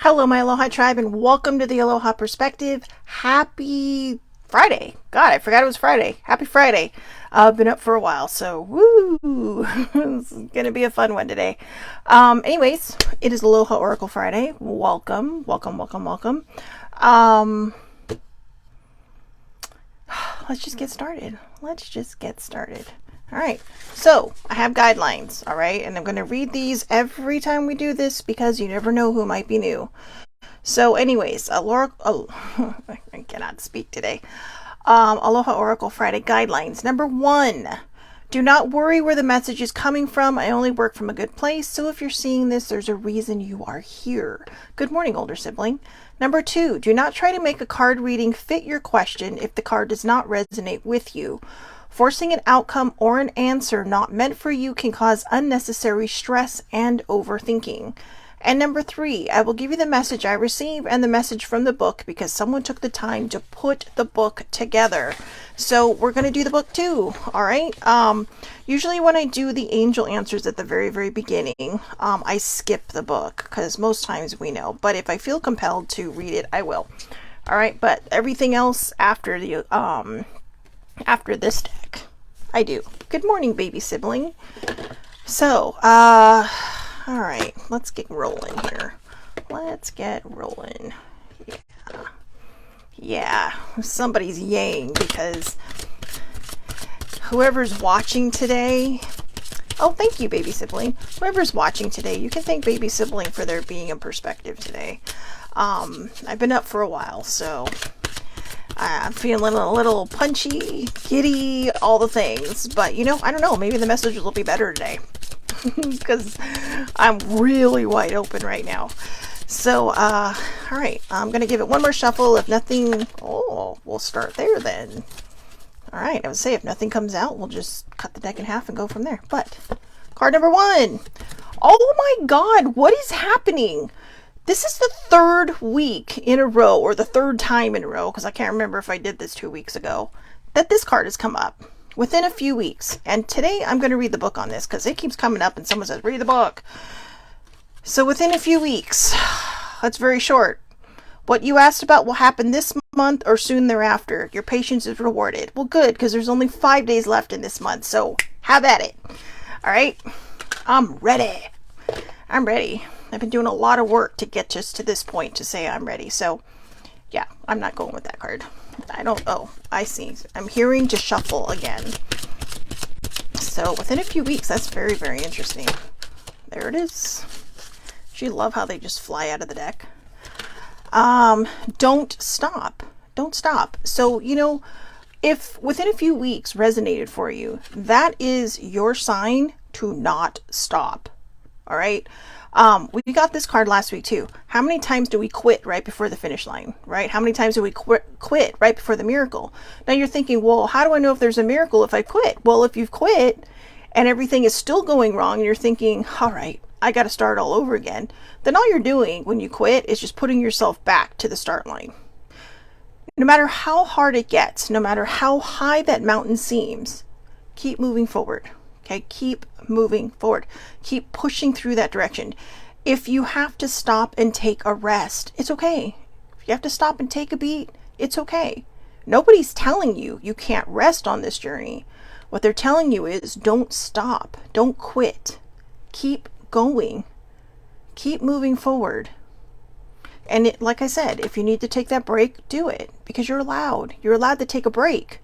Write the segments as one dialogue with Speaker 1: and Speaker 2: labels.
Speaker 1: Hello, my Aloha tribe, and welcome to the Aloha Perspective. Happy Friday. God, I forgot it was Friday. Happy Friday. I've been up for a while, so woo! It's going to be a fun one today. Anyways, it is Aloha Oracle Friday. Welcome, welcome, welcome, welcome. Let's just get started. All right, so I have guidelines, all right, and I'm going to read these every time we do this because you never know who might be new. So anyways, I cannot speak today. Aloha Oracle Friday guidelines. Number 1, do not worry where the message is coming from. I only work from a good place, so if you're seeing this, there's a reason you are here. Good morning, older sibling. Number 2, do not try to make a card reading fit your question if the card does not resonate with you. Forcing an outcome or an answer not meant for you can cause unnecessary stress and overthinking. And number 3, I will give you the message I receive and the message from the book because someone took the time to put the book together. So we're going to do the book too, all right? Usually when I do the angel answers at the very, very beginning, I skip the book because most times we know. But if I feel compelled to read it, I will. All right, but everything else after the after this deck, I do. Good morning, baby sibling. So, all right, let's get rolling here. Yeah, somebody's yaying because whoever's watching today, oh, thank you, baby sibling. Whoever's watching today, you can thank baby sibling for their being in perspective today. I've been up for a while, so I'm feeling a little punchy, giddy, all the things. But, you know, I don't know. Maybe the message will be better today. Because I'm really wide open right now. So, all right. I'm going to give it one more shuffle. If nothing... Oh, we'll start there then. All right. I would say if nothing comes out, we'll just cut the deck in half and go from there. But, card number 1. Oh my God. What is happening? This is the 3rd week in a row, or the 3rd time in a row, because I can't remember if I did this 2 weeks ago, that this card has come up within a few weeks. And today I'm going to read the book on this because it keeps coming up and someone says, read the book. So within a few weeks, that's very short. What you asked about will happen this month or soon thereafter. Your patience is rewarded. Well, good, because there's only 5 days left in this month. So have at it. All right. I'm ready. I've been doing a lot of work to get just to this point to say I'm ready. So, yeah, I'm not going with that card. Oh, I see. I'm hearing to shuffle again. So, within a few weeks, that's very, very interesting. There it is. Do you love how they just fly out of the deck? Don't stop. Don't stop. So, you know, if within a few weeks resonated for you, that is your sign to not stop. All right. We got this card last week too. How many times do we quit right before the finish line, right? How many times do we quit right before the miracle? Now you're thinking, well, how do I know if there's a miracle if I quit? Well, if you've quit and everything is still going wrong and you're thinking, all right, I got to start all over again, then all you're doing when you quit is just putting yourself back to the start line. No matter how hard it gets, no matter how high that mountain seems, keep moving forward. Okay, keep moving forward. Keep pushing through that direction. If you have to stop and take a rest, it's okay. If you have to stop and take a beat, it's okay. Nobody's telling you you can't rest on this journey. What they're telling you is don't stop. Don't quit. Keep going. Keep moving forward. And like I said, if you need to take that break, do it. Because you're allowed. You're allowed to take a break.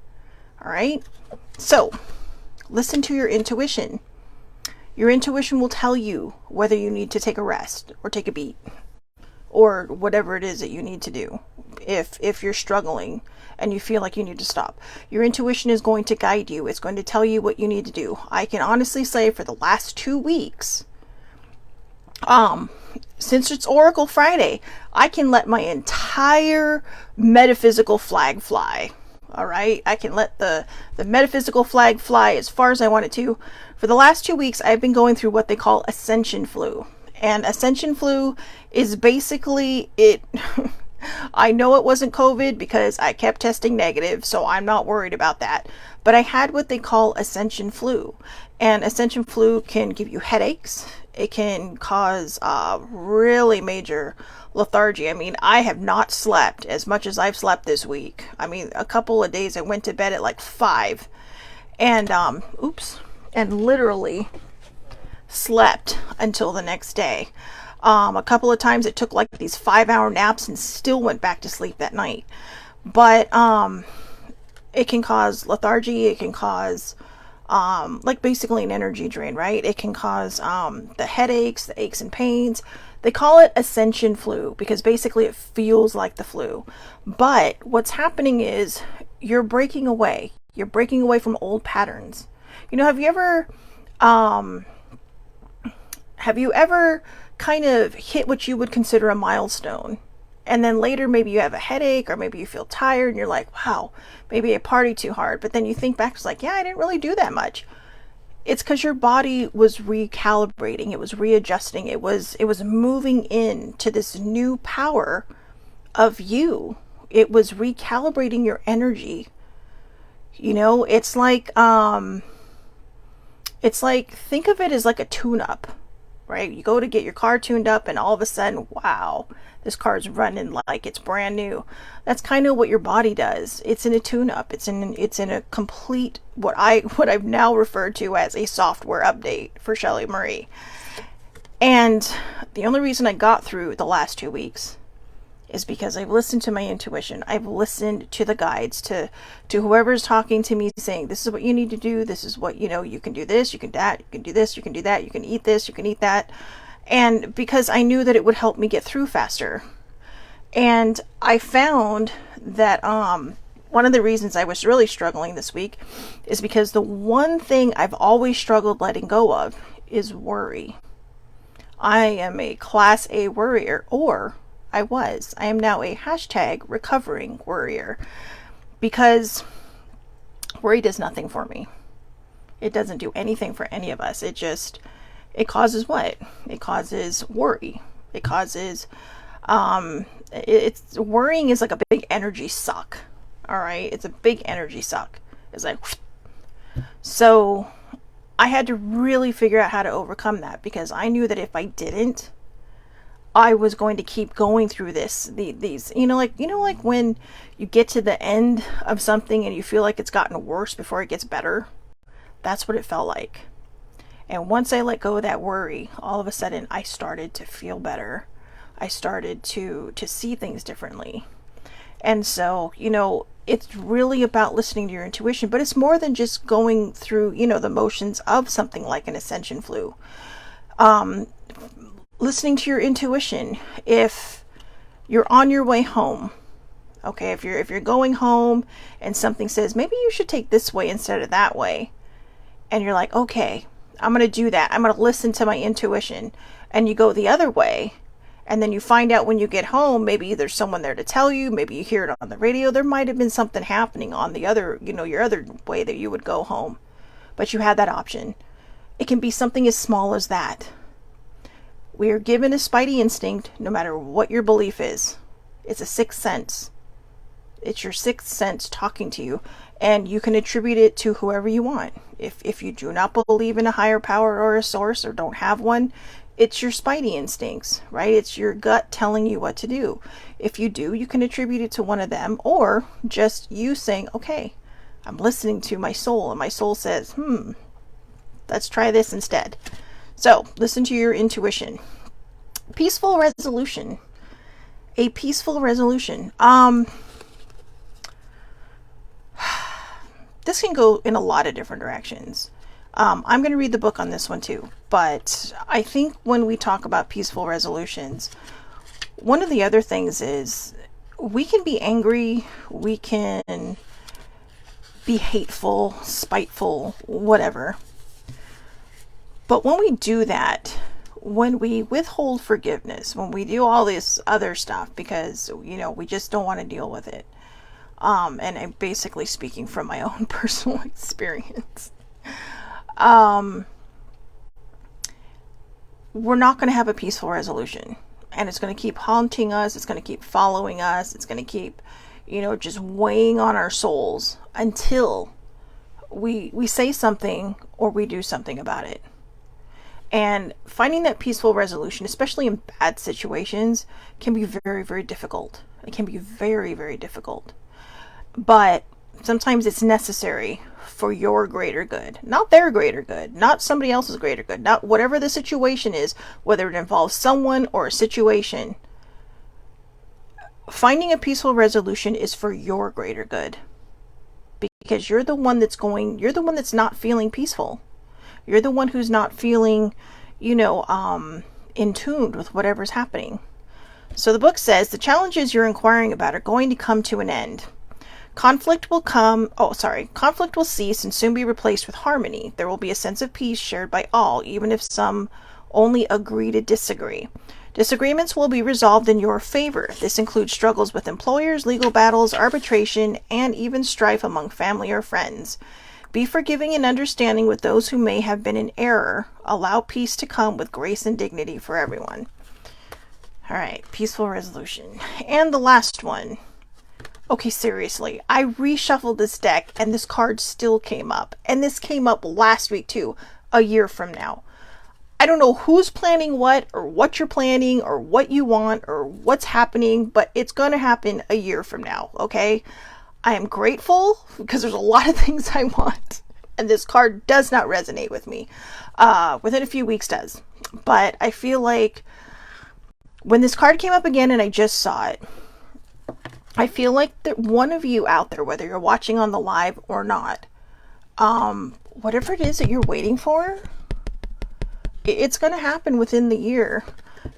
Speaker 1: All right? So, listen to your intuition. Your intuition will tell you whether you need to take a rest or take a beat or whatever it is that you need to do. If you're struggling and you feel like you need to stop, your intuition is going to guide you. It's going to tell you what you need to do. I can honestly say for the last 2 weeks, since it's Oracle Friday, I can let my entire metaphysical flag fly. All right, I can let the metaphysical flag fly as far as I want it to. For the last 2 weeks, I've been going through what they call ascension flu. And ascension flu is basically it. I know it wasn't COVID because I kept testing negative, so I'm not worried about that. But I had what they call ascension flu. And ascension flu can give you headaches. It can cause really major lethargy. I mean, I have not slept as much as I've slept this week. I mean, a couple of days I went to bed at like 5 and and literally slept until the next day. A couple of times it took like these 5-hour naps and still went back to sleep that night. But it can cause lethargy. It can cause like basically an energy drain, right? It can cause the headaches, the aches and pains. They call it ascension flu because basically it feels like the flu. But what's happening is you're breaking away. You're breaking away from old patterns. You know, have you ever kind of hit what you would consider a milestone? And then later maybe you have a headache or maybe you feel tired and you're like, wow, maybe I partied too hard. But then you think back, it's like, yeah, I didn't really do that much. It's because your body was recalibrating. It was readjusting. It was moving into this new power of you. It was recalibrating your energy. You know, it's like think of it as like a tune-up, right? You go to get your car tuned up and all of a sudden, wow, this car's running like it's brand new. That's kind of what your body does. It's in a tune-up. It's in a complete what I've now referred to as a software update for Shelley Marie. And the only reason I got through the last 2 weeks is because I've listened to my intuition. I've listened to the guides, to whoever's talking to me saying, this is what you need to do. This is what, you can do this, you can that, you can do this, you can do that, you can eat this, you can eat that. And because I knew that it would help me get through faster. And I found that one of the reasons I was really struggling this week is because the one thing I've always struggled letting go of is worry. I am a class A worrier, or I am now a #recovering worrier, because worry does nothing for me. It doesn't do anything for any of us. It causes what? It causes worry. It causes, worrying is like a big energy suck. All right. It's a big energy suck. It's like, so I had to really figure out how to overcome that, because I knew that if I didn't, I was going to keep going through these, like when you get to the end of something and you feel like it's gotten worse before it gets better. That's what it felt like. And once I let go of that worry, all of a sudden I started to feel better. I started to see things differently. And so, it's really about listening to your intuition, but it's more than just going through, the motions of something like an ascension flu. Listening to your intuition. If you're on your way home, okay, if you're going home and something says, maybe you should take this way instead of that way, and you're like, okay, I'm going to do that. I'm going to listen to my intuition, and you go the other way, and then you find out when you get home, maybe there's someone there to tell you, maybe you hear it on the radio, there might have been something happening on the other, your other way that you would go home, but you had that option. It can be something as small as that. We are given a spidey instinct no matter what your belief is. It's a sixth sense. It's your sixth sense talking to you, and you can attribute it to whoever you want. If you do not believe in a higher power or a source, or don't have one, it's your spidey instincts, right? It's your gut telling you what to do. If you do, you can attribute it to one of them, or just you saying, okay, I'm listening to my soul, and my soul says, let's try this instead. So listen to your intuition. Peaceful resolution. A peaceful resolution. This can go in a lot of different directions. I'm going to read the book on this one too, but I think when we talk about peaceful resolutions, one of the other things is we can be angry, we can be hateful, spiteful, whatever. But when we do that, when we withhold forgiveness, when we do all this other stuff because, we just don't want to deal with it. And I'm basically speaking from my own personal experience. We're not going to have a peaceful resolution. and it's going to keep haunting us. It's going to keep following us. It's going to keep, just weighing on our souls until we say something or we do something about it. And finding that peaceful resolution, especially in bad situations, can be very, very difficult. It can be very, very difficult. But sometimes it's necessary for your greater good, not their greater good, not somebody else's greater good, not whatever the situation is, whether it involves someone or a situation. Finding a peaceful resolution is for your greater good, because you're the one that's not feeling peaceful. You're the one who's not feeling, in tune with whatever's happening. So the book says the challenges you're inquiring about are going to come to an end. Conflict will cease and soon be replaced with harmony. There will be a sense of peace shared by all, even if some only agree to disagree. Disagreements will be resolved in your favor. This includes struggles with employers, legal battles, arbitration, and even strife among family or friends. Be forgiving and understanding with those who may have been in error. Allow peace to come with grace and dignity for everyone. All right, peaceful resolution. And the last one. Okay, seriously, I reshuffled this deck and this card still came up. And this came up last week too, a year from now. I don't know who's planning what, or what you're planning, or what you want, or what's happening, but it's going to happen a year from now, okay? I am grateful because there's a lot of things I want, and this card does not resonate with me. Within a few weeks does. But I feel like when this card came up again and I just saw it, I feel like that one of you out there, whether you're watching on the live or not, whatever it is that you're waiting for, it's going to happen within the year.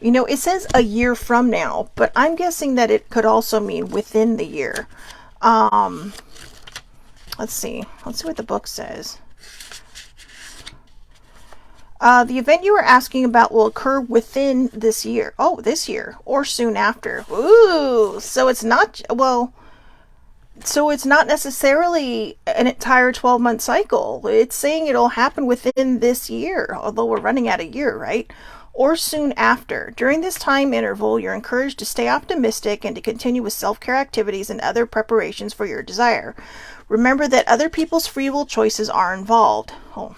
Speaker 1: It says a year from now, but I'm guessing that it could also mean within the year. Let's see what the book says. The event you were asking about will occur within this year. Oh, this year or soon after. Ooh, so it's not necessarily an entire 12-month cycle. It's saying it'll happen within this year, although we're running out of year, right? Or soon after. During this time interval, you're encouraged to stay optimistic and to continue with self-care activities and other preparations for your desire. Remember that other people's free will choices are involved. Oh.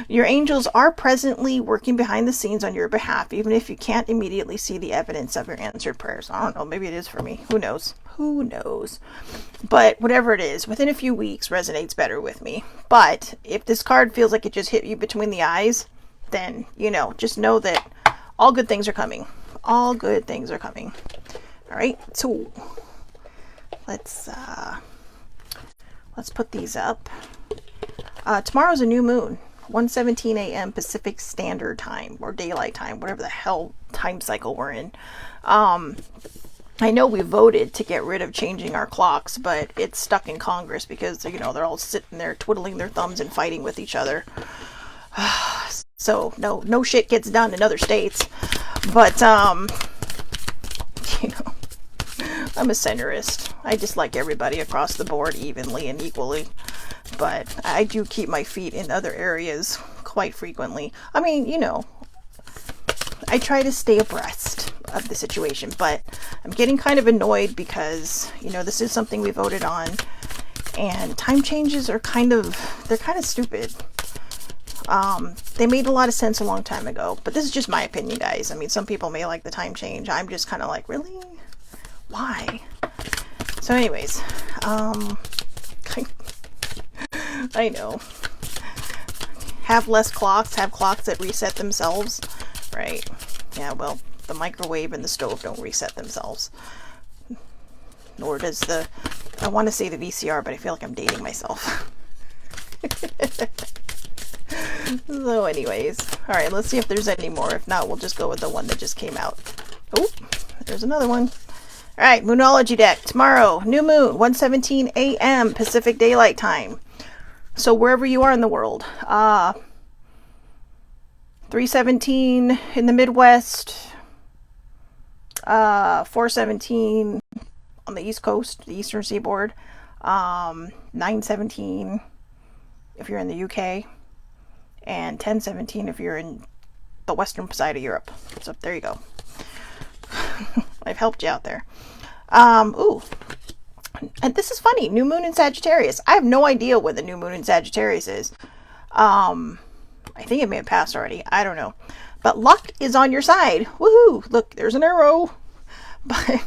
Speaker 1: Your angels are presently working behind the scenes on your behalf, even if you can't immediately see the evidence of your answered prayers. I don't know, maybe it is for me. Who knows? Who knows? But whatever it is, within a few weeks resonates better with me. But if this card feels like it just hit you between the eyes, then, just know that all good things are coming. All good things are coming. All right, so let's put these up. Tomorrow's a new moon, 1:17 a.m. Pacific Standard Time, or Daylight Time, whatever the hell time cycle we're in. I know we voted to get rid of changing our clocks, but it's stuck in Congress because, they're all sitting there twiddling their thumbs and fighting with each other. So no shit gets done in other states. But, I'm a centrist. I just like everybody across the board evenly and equally. But I do keep my feet in other areas quite frequently. I mean, I try to stay abreast of the situation, but I'm getting kind of annoyed because, this is something we voted on, and time changes are kind of stupid. They made a lot of sense a long time ago, but this is just my opinion, guys. I mean, some people may like the time change. I'm just kind of like, really? Why? So anyways, I know. Have less clocks, have clocks that reset themselves, right? Yeah, well, the microwave and the stove don't reset themselves. Nor does I want to say the VCR, but I feel like I'm dating myself. So anyways, all right, let's see if there's any more. If not, we'll just go with the one that just came out. Oh, there's another one. All right, Moonology deck. Tomorrow, new moon, 1:17 a.m. Pacific Daylight Time. So wherever you are in the world, 3:17 in the Midwest, 4:17 on the East Coast, the Eastern Seaboard, 9:17 if you're in the UK, and 10:17 if you're in the western side of Europe. So there you go. I've helped you out there. Ooh. And this is funny. New moon in Sagittarius. I have no idea when the new moon in Sagittarius is. I think it may have passed already. I don't know. But luck is on your side. Woohoo! Look, there's an arrow. But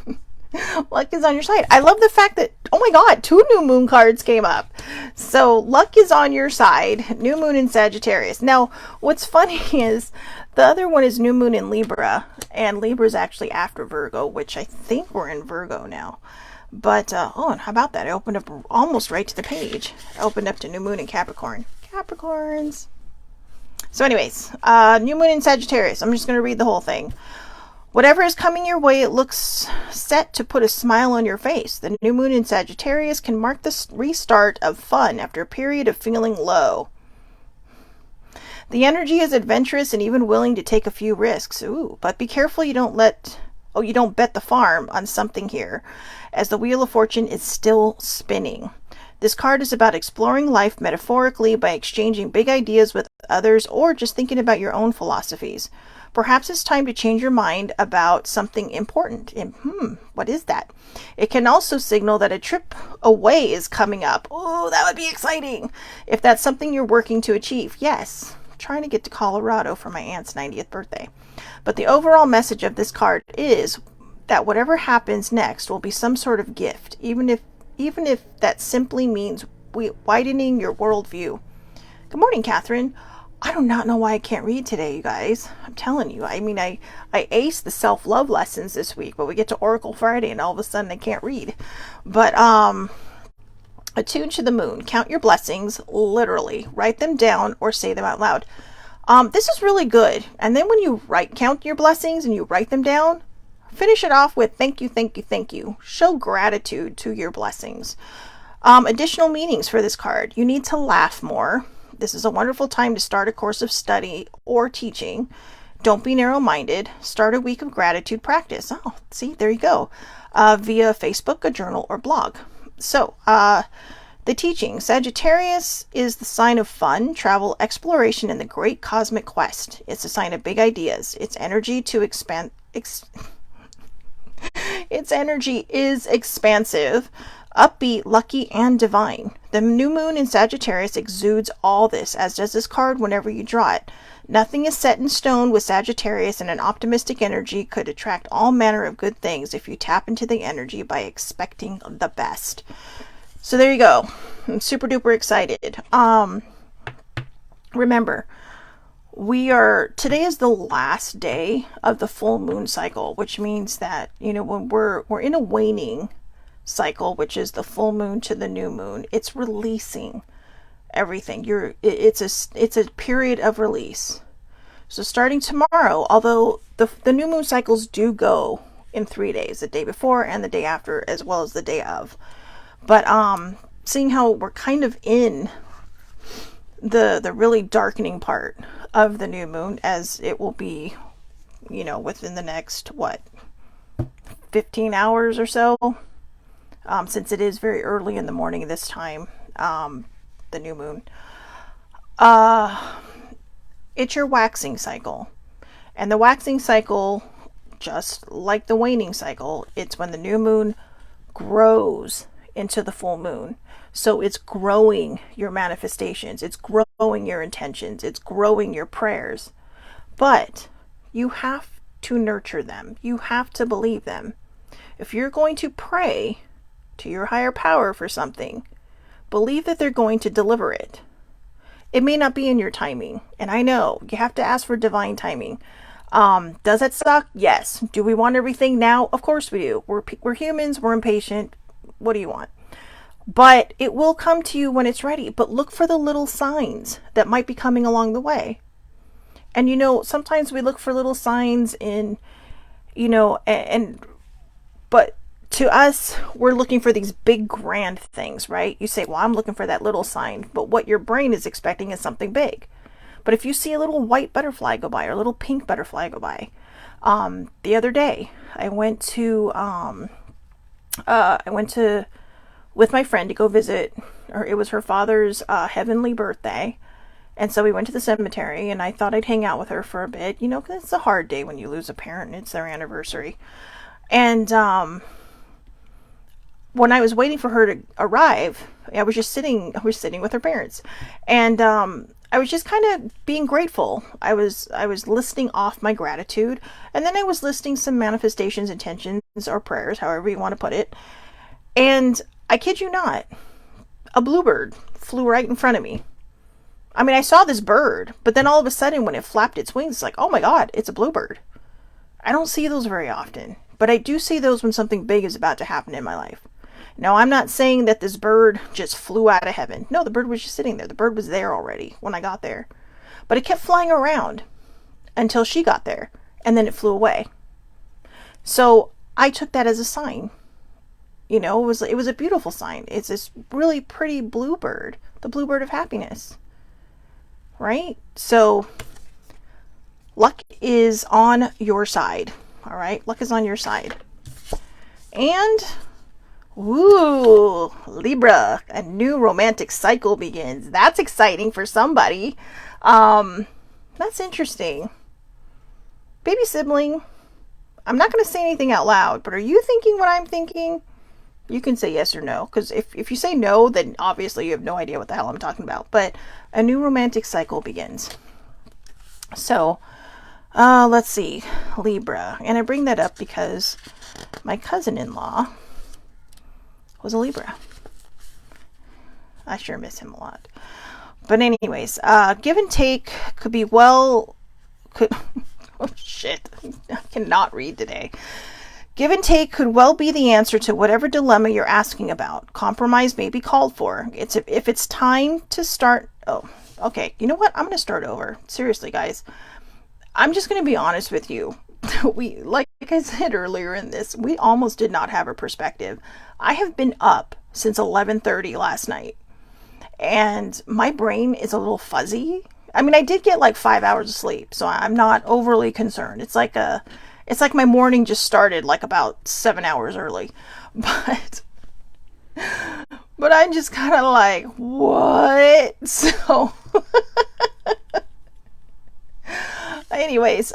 Speaker 1: luck is on your side. I love the fact that, oh my god, 2 new moon cards came up. So luck is on your side. New moon in Sagittarius. Now, what's funny is the other one is new moon in Libra. And Libra is actually after Virgo, which I think we're in Virgo now. But, oh, and how about that? I opened up almost right to the page. I opened up to new moon in Capricorn. Capricorns. So anyways, new moon in Sagittarius. I'm just going to read the whole thing. Whatever is coming your way, it looks set to put a smile on your face. The new moon in Sagittarius can mark the restart of fun after a period of feeling low. The energy is adventurous and even willing to take a few risks. Ooh, but be careful you don't bet the farm on something here, as the Wheel of Fortune is still spinning. This card is about exploring life metaphorically by exchanging big ideas with others or just thinking about your own philosophies. Perhaps it's time to change your mind about something important. What is that? It can also signal that a trip away is coming up. Oh, that would be exciting. If that's something you're working to achieve. Yes, I'm trying to get to Colorado for my aunt's 90th birthday. But the overall message of this card is that whatever happens next will be some sort of gift, even if that simply means widening your worldview. Good morning, Catherine. I do not know why I can't read today, you guys. I'm telling you. I mean, I aced the self-love lessons this week, but we get to Oracle Friday and all of a sudden I can't read. But attune to the moon. Count your blessings, literally. Write them down or say them out loud. This is really good. And then when you count your blessings and you write them down, finish it off with thank you, thank you, thank you. Show gratitude to your blessings. Additional meanings for this card. You need to laugh more. This is a wonderful time to start a course of study or teaching. Don't be narrow-minded. Start a week of gratitude practice. Oh, see, there you go. Via Facebook, a journal, or blog. So, the teaching. Sagittarius is the sign of fun, travel, exploration, and the great cosmic quest. It's a sign of big ideas. Its energy is expansive, upbeat, lucky, and divine. The new moon in Sagittarius exudes all this, as does this card whenever you draw it. Nothing is set in stone with Sagittarius, and an optimistic energy could attract all manner of good things if you tap into the energy by expecting the best. So there you go. I'm super duper excited. Remember, today is the last day of the full moon cycle, which means that, when we're in a waning cycle, which is the full moon to the new moon, it's releasing everything. It's a period of release. So starting tomorrow, although the new moon cycles do go in 3 days, the day before and the day after, as well as the day of. But seeing how we're kind of in the really darkening part of the new moon, as it will be, within the next 15 hours or so. Since it is very early in the morning this time, the new moon. It's your waxing cycle. And the waxing cycle, just like the waning cycle, it's when the new moon grows into the full moon. So it's growing your manifestations. It's growing your intentions. It's growing your prayers. But you have to nurture them. You have to believe them. If you're going to pray to your higher power for something, believe that they're going to deliver it. It may not be in your timing, and I know you have to ask for divine timing. Does it suck? Yes. Do we want everything now? Of course we do. We're humans. We're impatient. What do you want? But it will come to you when it's ready. But look for the little signs that might be coming along the way. And sometimes we look for little signs in, but to us, we're looking for these big grand things, right? You say, well, I'm looking for that little sign, but what your brain is expecting is something big. But if you see a little white butterfly go by or a little pink butterfly go by, the other day I went to with my friend to go visit, or it was her father's heavenly birthday. And so we went to the cemetery, and I thought I'd hang out with her for a bit, because it's a hard day when you lose a parent and it's their anniversary. And when I was waiting for her to arrive, I was sitting with her parents, and I was just kind of being grateful. I was listing off my gratitude, and then I was listing some manifestations, intentions, or prayers, however you want to put it. And I kid you not, a bluebird flew right in front of me. I mean, I saw this bird, but then all of a sudden when it flapped its wings, it's like, oh my God, it's a bluebird. I don't see those very often, but I do see those when something big is about to happen in my life. Now, I'm not saying that this bird just flew out of heaven. No, the bird was just sitting there. The bird was there already when I got there. But it kept flying around until she got there, and then it flew away. So I took that as a sign. You know, it was a beautiful sign. It's this really pretty bluebird, the bluebird of happiness. Right? So luck is on your side. All right? Luck is on your side. And ooh, Libra, a new romantic cycle begins. That's exciting for somebody. That's interesting. Baby sibling, I'm not going to say anything out loud, but are you thinking what I'm thinking? You can say yes or no, because if you say no, then obviously you have no idea what the hell I'm talking about. But a new romantic cycle begins. So, let's see, Libra. And I bring that up because my cousin-in-law was a Libra. I sure miss him a lot. But anyways, give and take could be oh shit, I cannot read today. Give and take could well be the answer to whatever dilemma you're asking about. Compromise may be called for. If it's time to start. Oh, okay. You know what? I'm going to start over. Seriously, guys. I'm just going to be honest with you. Like I said earlier in this, we almost did not have a perspective. I have been up since 11:30 last night, and my brain is a little fuzzy. I mean, I did get like 5 hours of sleep, so I'm not overly concerned. It's like my morning just started like about 7 hours early, but I'm just kind of like, what? So anyways,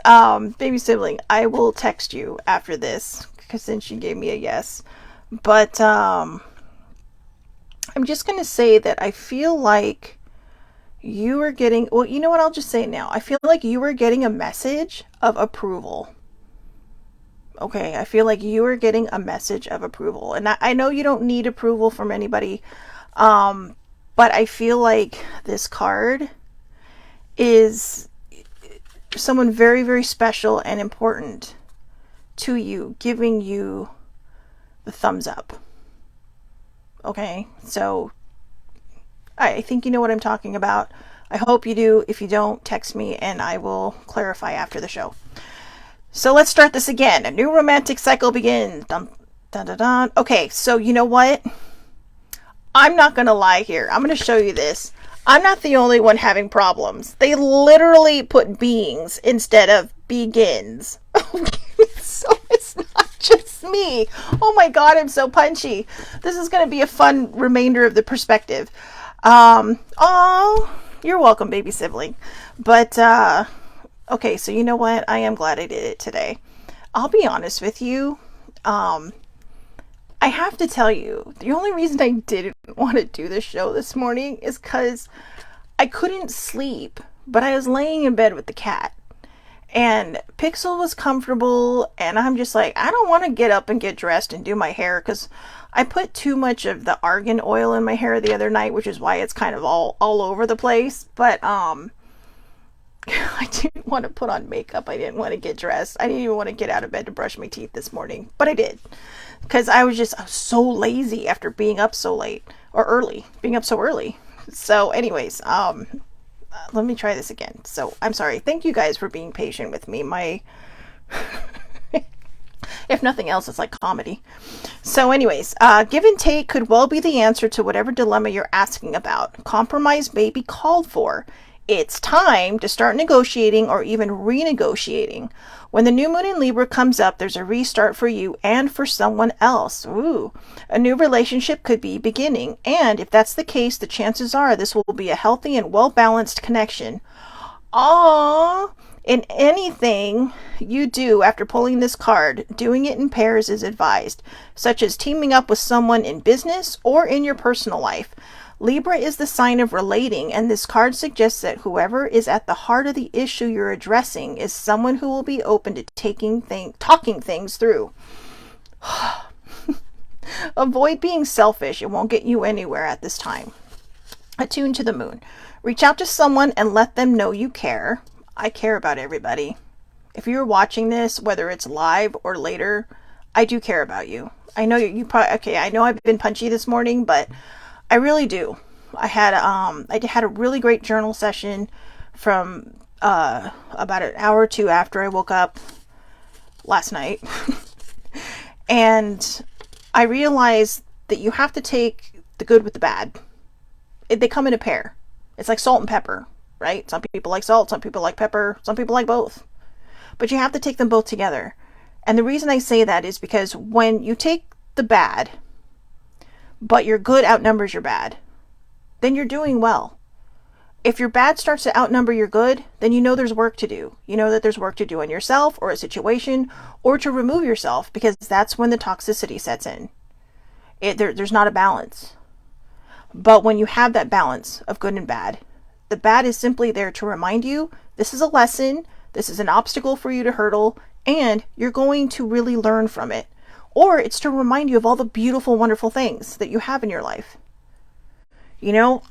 Speaker 1: baby sibling, I will text you after this, because since you gave me a yes. But I'm just going to say that I feel like you are getting, well, you know what, I'll just say it now. I feel like you are getting a message of approval. Okay, I feel like you are getting a message of approval. And I know you don't need approval from anybody, but I feel like this card is someone very, very special and important to you, giving you the thumbs up. Okay, so I think you know what I'm talking about. I hope you do. If you don't, text me and I will clarify after the show. So let's start this again. A new romantic cycle begins. Dun, dun, dun, dun. Okay, so you know what? I'm not going to lie here. I'm going to show you this. I'm not the only one having problems. They literally put beings instead of begins. So it's not just me. Oh my God, I'm so punchy. This is going to be a fun remainder of the perspective. Oh, you're welcome, baby sibling. But, okay, so you know what? I am glad I did it today. I'll be honest with you. I have to tell you, the only reason I didn't want to do this show this morning is because I couldn't sleep, but I was laying in bed with the cat. And Pixel was comfortable, and I'm just like, I don't want to get up and get dressed and do my hair, because I put too much of the argan oil in my hair the other night, which is why it's kind of all over the place. But I didn't want to put on makeup. I didn't want to get dressed. I didn't even want to get out of bed to brush my teeth this morning, but I did, because I was so lazy after being up so late, or early, being up so early. So anyways, let me try this again. So I'm sorry. Thank you guys for being patient with me. My if nothing else, it's like comedy. So anyways, give and take could well be the answer to whatever dilemma you're asking about. Compromise may be called for. It's time to start negotiating or even renegotiating. When the new moon in Libra comes up, there's a restart for you and for someone else. Ooh, a new relationship could be beginning. And if that's the case, the chances are this will be a healthy and well-balanced connection. Aww, In anything you do after pulling this card, doing it in pairs is advised, such as teaming up with someone in business or in your personal life. Libra is the sign of relating, and this card suggests that whoever is at the heart of the issue you're addressing is someone who will be open to talking things through. Avoid being selfish. It won't get you anywhere at this time. Attune to the moon. Reach out to someone and let them know you care. I care about everybody. If you're watching this, whether it's live or later, I do care about you. I know you probably, okay, I know I've been punchy this morning, but I really do. I had a really great journal session from about an hour or two after I woke up last night. And I realized that you have to take the good with the bad. They come in a pair. It's like salt and pepper, right? Some people like salt, some people like pepper, some people like both. But you have to take them both together. And the reason I say that is because when you take the bad, but your good outnumbers your bad, then you're doing well. If your bad starts to outnumber your good, then you know there's work to do. You know that there's work to do on yourself or a situation, or to remove yourself, because that's when the toxicity sets in. There's not a balance. But when you have that balance of good and bad, the bad is simply there to remind you this is a lesson, this is an obstacle for you to hurdle, and you're going to really learn from it. Or it's to remind you of all the beautiful, wonderful things that you have in your life. You know,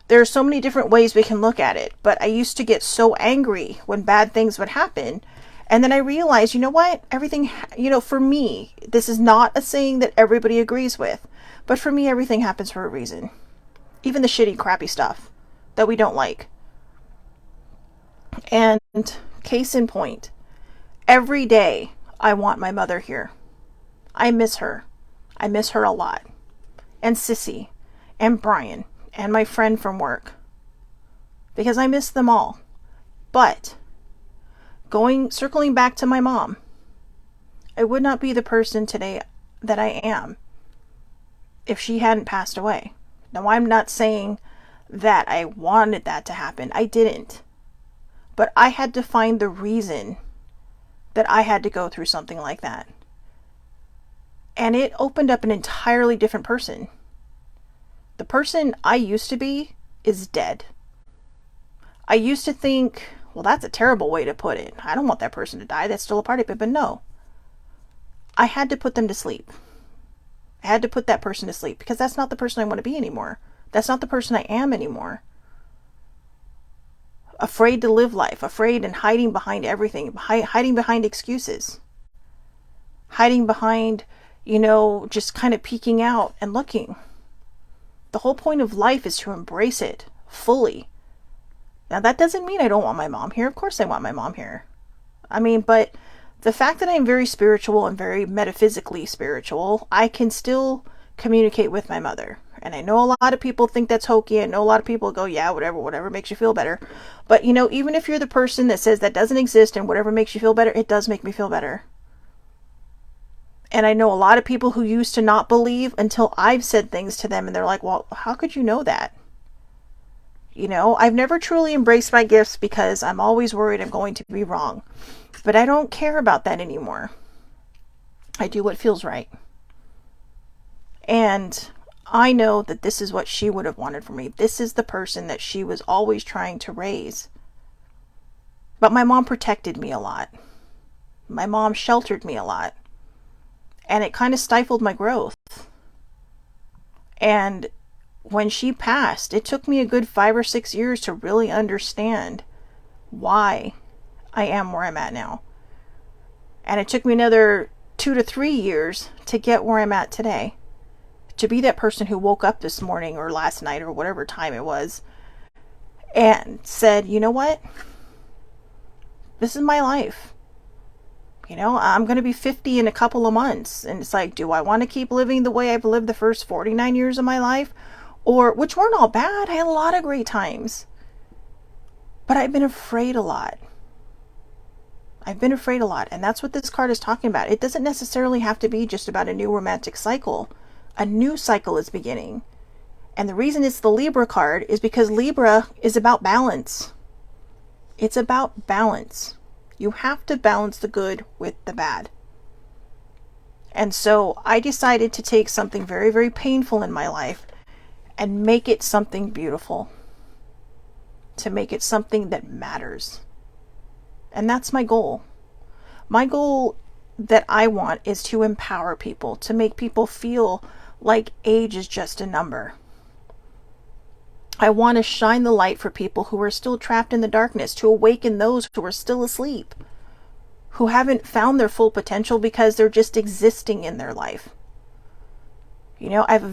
Speaker 1: there are so many different ways we can look at it, but I used to get so angry when bad things would happen. And then I realized, you know what? Everything, for me, this is not a saying that everybody agrees with, but for me, everything happens for a reason. Even the shitty, crappy stuff that we don't like. And case in point, every day I want my mother here. I miss her. I miss her a lot. And Sissy, and Brian, and my friend from work. Because I miss them all. But circling back to my mom, I would not be the person today that I am if she hadn't passed away. Now, I'm not saying that I wanted that to happen. I didn't. But I had to find the reason that I had to go through something like that. And it opened up an entirely different person. The person I used to be is dead. I used to think, well, that's a terrible way to put it. I don't want that person to die. That's still a part of it. But no. I had to put them to sleep. I had to put that person to sleep because that's not the person I want to be anymore. That's not the person I am anymore. Afraid to live life. Afraid and hiding behind everything. Hiding behind excuses. Hiding behind, just kind of peeking out and looking. The whole point of life is to embrace it fully. Now, that doesn't mean I don't want my mom here. Of course I want my mom here. But the fact that I'm very spiritual and very metaphysically spiritual, I can still communicate with my mother. And I know a lot of people think that's hokey. I know a lot of people go, yeah, whatever makes you feel better. But, even if you're the person that says that doesn't exist and whatever makes you feel better, it does make me feel better. And I know a lot of people who used to not believe until I've said things to them and they're like, well, how could you know that? I've never truly embraced my gifts because I'm always worried I'm going to be wrong. But I don't care about that anymore. I do what feels right. And I know that this is what she would have wanted for me. This is the person that she was always trying to raise. But my mom protected me a lot. My mom sheltered me a lot. And it kind of stifled my growth. And when she passed, it took me a good 5 or 6 years to really understand why I am where I'm at now. And it took me another 2 to 3 years to get where I'm at today. To be that person who woke up this morning or last night or whatever time it was and said, you know what? This is my life. I'm going to be 50 in a couple of months. And it's like, do I want to keep living the way I've lived the first 49 years of my life? Or, which weren't all bad. I had a lot of great times. But I've been afraid a lot. And that's what this card is talking about. It doesn't necessarily have to be just about a new romantic cycle. A new cycle is beginning. And the reason it's the Libra card is because Libra is about balance. It's about balance. You have to balance the good with the bad. And so I decided to take something very, very painful in my life and make it something beautiful. To make it something that matters. And that's my goal. My goal that I want is to empower people, to make people feel like age is just a number. I want to shine the light for people who are still trapped in the darkness, to awaken those who are still asleep, who haven't found their full potential because they're just existing in their life. You know, I have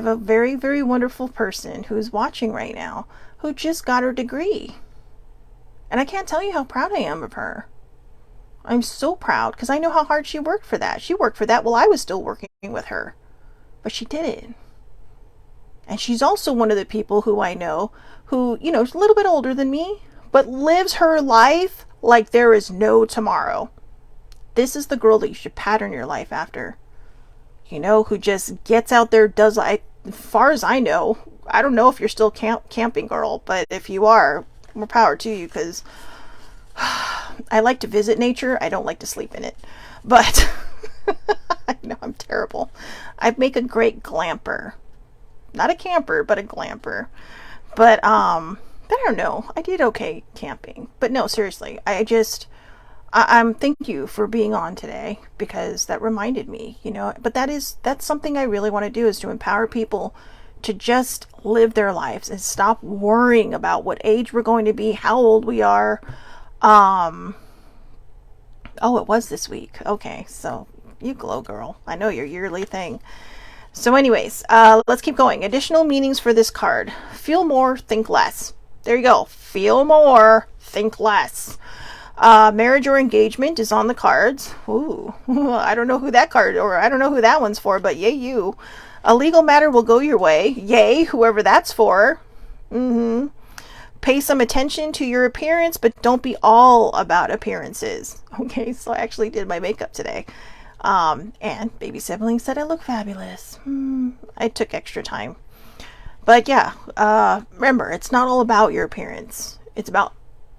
Speaker 1: a very, very wonderful person who's watching right now who just got her degree. And I can't tell you how proud I am of her. I'm so proud because I know how hard she worked for that. She worked for that while I was still working with her. But she did it. And she's also one of the people who I know who, you know, is a little bit older than me, but lives her life like there is no tomorrow. This is the girl that you should pattern your life after. You know, who just gets out there, as far as I know, I don't know if you're still camping girl, but if you are, more power to you, because I like to visit nature. I don't like to sleep in it. But I know I'm terrible. I make a great glamper. Not a camper, but a glamper. But I don't know. I did okay camping. But no, seriously, I'm thank you for being on today, because that reminded me, you know, but that's something I really want to do, is to empower people to just live their lives and stop worrying about what age we're going to be, how old we are. Oh, it was this week. Okay. So you glow, girl. I know your yearly thing. So anyways, let's keep going. Additional meanings for this card. Feel more, think less. There you go. Feel more, think less. Marriage or engagement is on the cards. Ooh, I don't know who that card, or I don't know who that one's for, but yay you. A legal matter will go your way. Yay, whoever that's for. Pay some attention to your appearance, but don't be all about appearances. Okay, so I actually did my makeup today. And baby sibling said I look fabulous. I took extra time. But yeah, remember, it's not all about your appearance. It's about,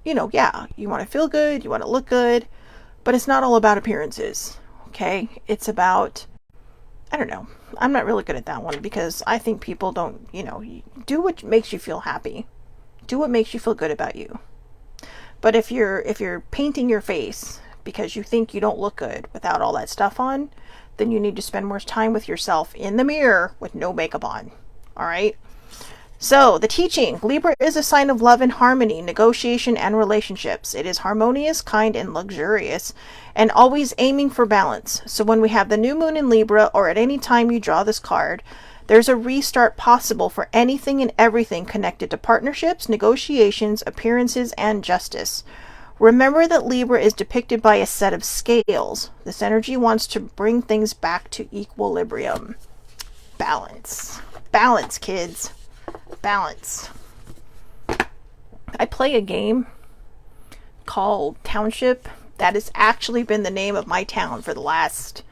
Speaker 1: you know, yeah, you want to feel good, you want to look good, but it's not all about appearances. Okay? It's about, I don't know. I'm not really good at that one, because I think people don't, you know, do what makes you feel happy. Do what makes you feel good about you. But if you're painting your face because you think you don't look good without all that stuff on, then you need to spend more time with yourself in the mirror with no makeup on. All right? So, the teaching. Libra is a sign of love and harmony, negotiation, and relationships. It is harmonious, kind, and luxurious, and always aiming for balance. So when we have the new moon in Libra, or at any time you draw this card, there's a restart possible for anything and everything connected to partnerships, negotiations, appearances, and justice. Remember that Libra is depicted by a set of scales. This energy wants to bring things back to equilibrium. Balance. Balance, kids. Balance. I play a game called Township. That has actually been the name of my town for the last,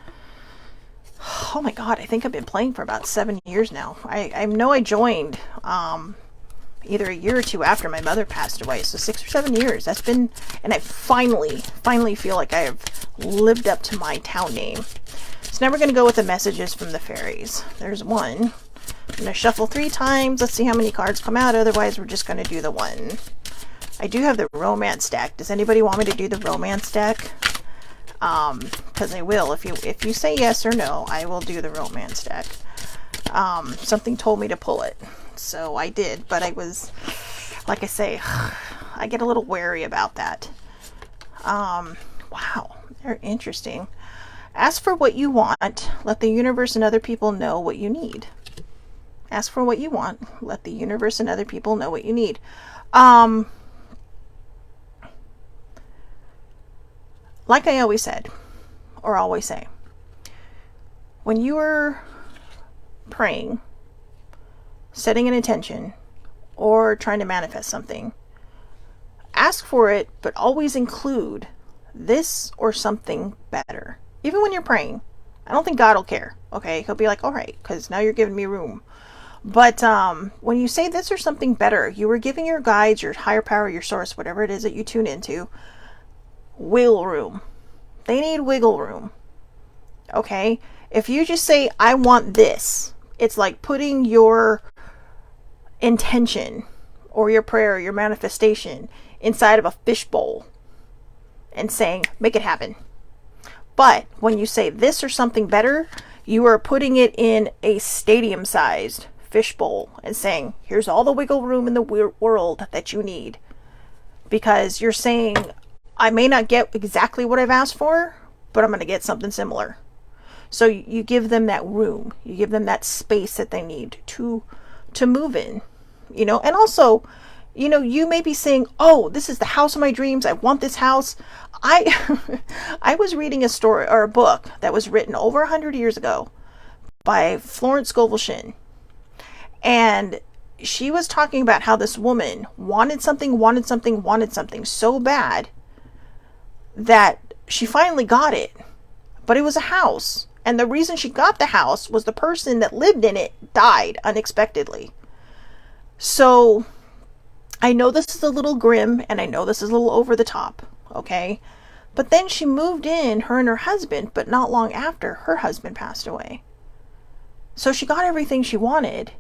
Speaker 1: oh my god, I think I've been playing for about 7 years now. I know I joined either a year or two after my mother passed away, so 6 or 7 years. That's been, and I finally feel like I have lived up to my town name. So now we're going to go with the messages from the fairies. There's one. I'm going to shuffle 3 times. Let's see how many cards come out. Otherwise, we're just going to do the one. I do have the romance deck. Does anybody want me to do the romance deck? Because I will. If you say yes or no, I will do the romance deck. Something told me to pull it, so I did. But I was, like I say, I get a little wary about that. Wow, they're interesting. Ask for what you want. Let the universe and other people know what you need. Ask for what you want. Let the universe and other people know what you need. Like I always said, or always say, when you are praying, setting an intention, or trying to manifest something, ask for it, but always include this or something better. Even when you're praying, I don't think God will care. Okay, he'll be like, all right, because now you're giving me room. But when you say this or something better, you were giving your guides, your higher power, your source, whatever it is that you tune into, wiggle room. They need wiggle room. Okay? If you just say, I want this, it's like putting your intention or your prayer, your manifestation inside of a fishbowl and saying, make it happen. But when you say this or something better, you are putting it in a stadium-sized fishbowl and saying, here's all the wiggle room in the world that you need. Because you're saying, I may not get exactly what I've asked for, but I'm going to get something similar. So you give them that room. You give them that space that they need to move in. You know, and also, you know, you may be saying, oh, this is the house of my dreams. I want this house. I was reading a story or a book that was written over 100 years ago by Florence Scovel Shinn. And she was talking about how this woman wanted something so bad that she finally got it. But it was a house. And the reason she got the house was the person that lived in it died unexpectedly. So I know this is a little grim and I know this is a little over the top, okay? But then she moved in, her and her husband, but not long after her husband passed away. So she got everything she wanted,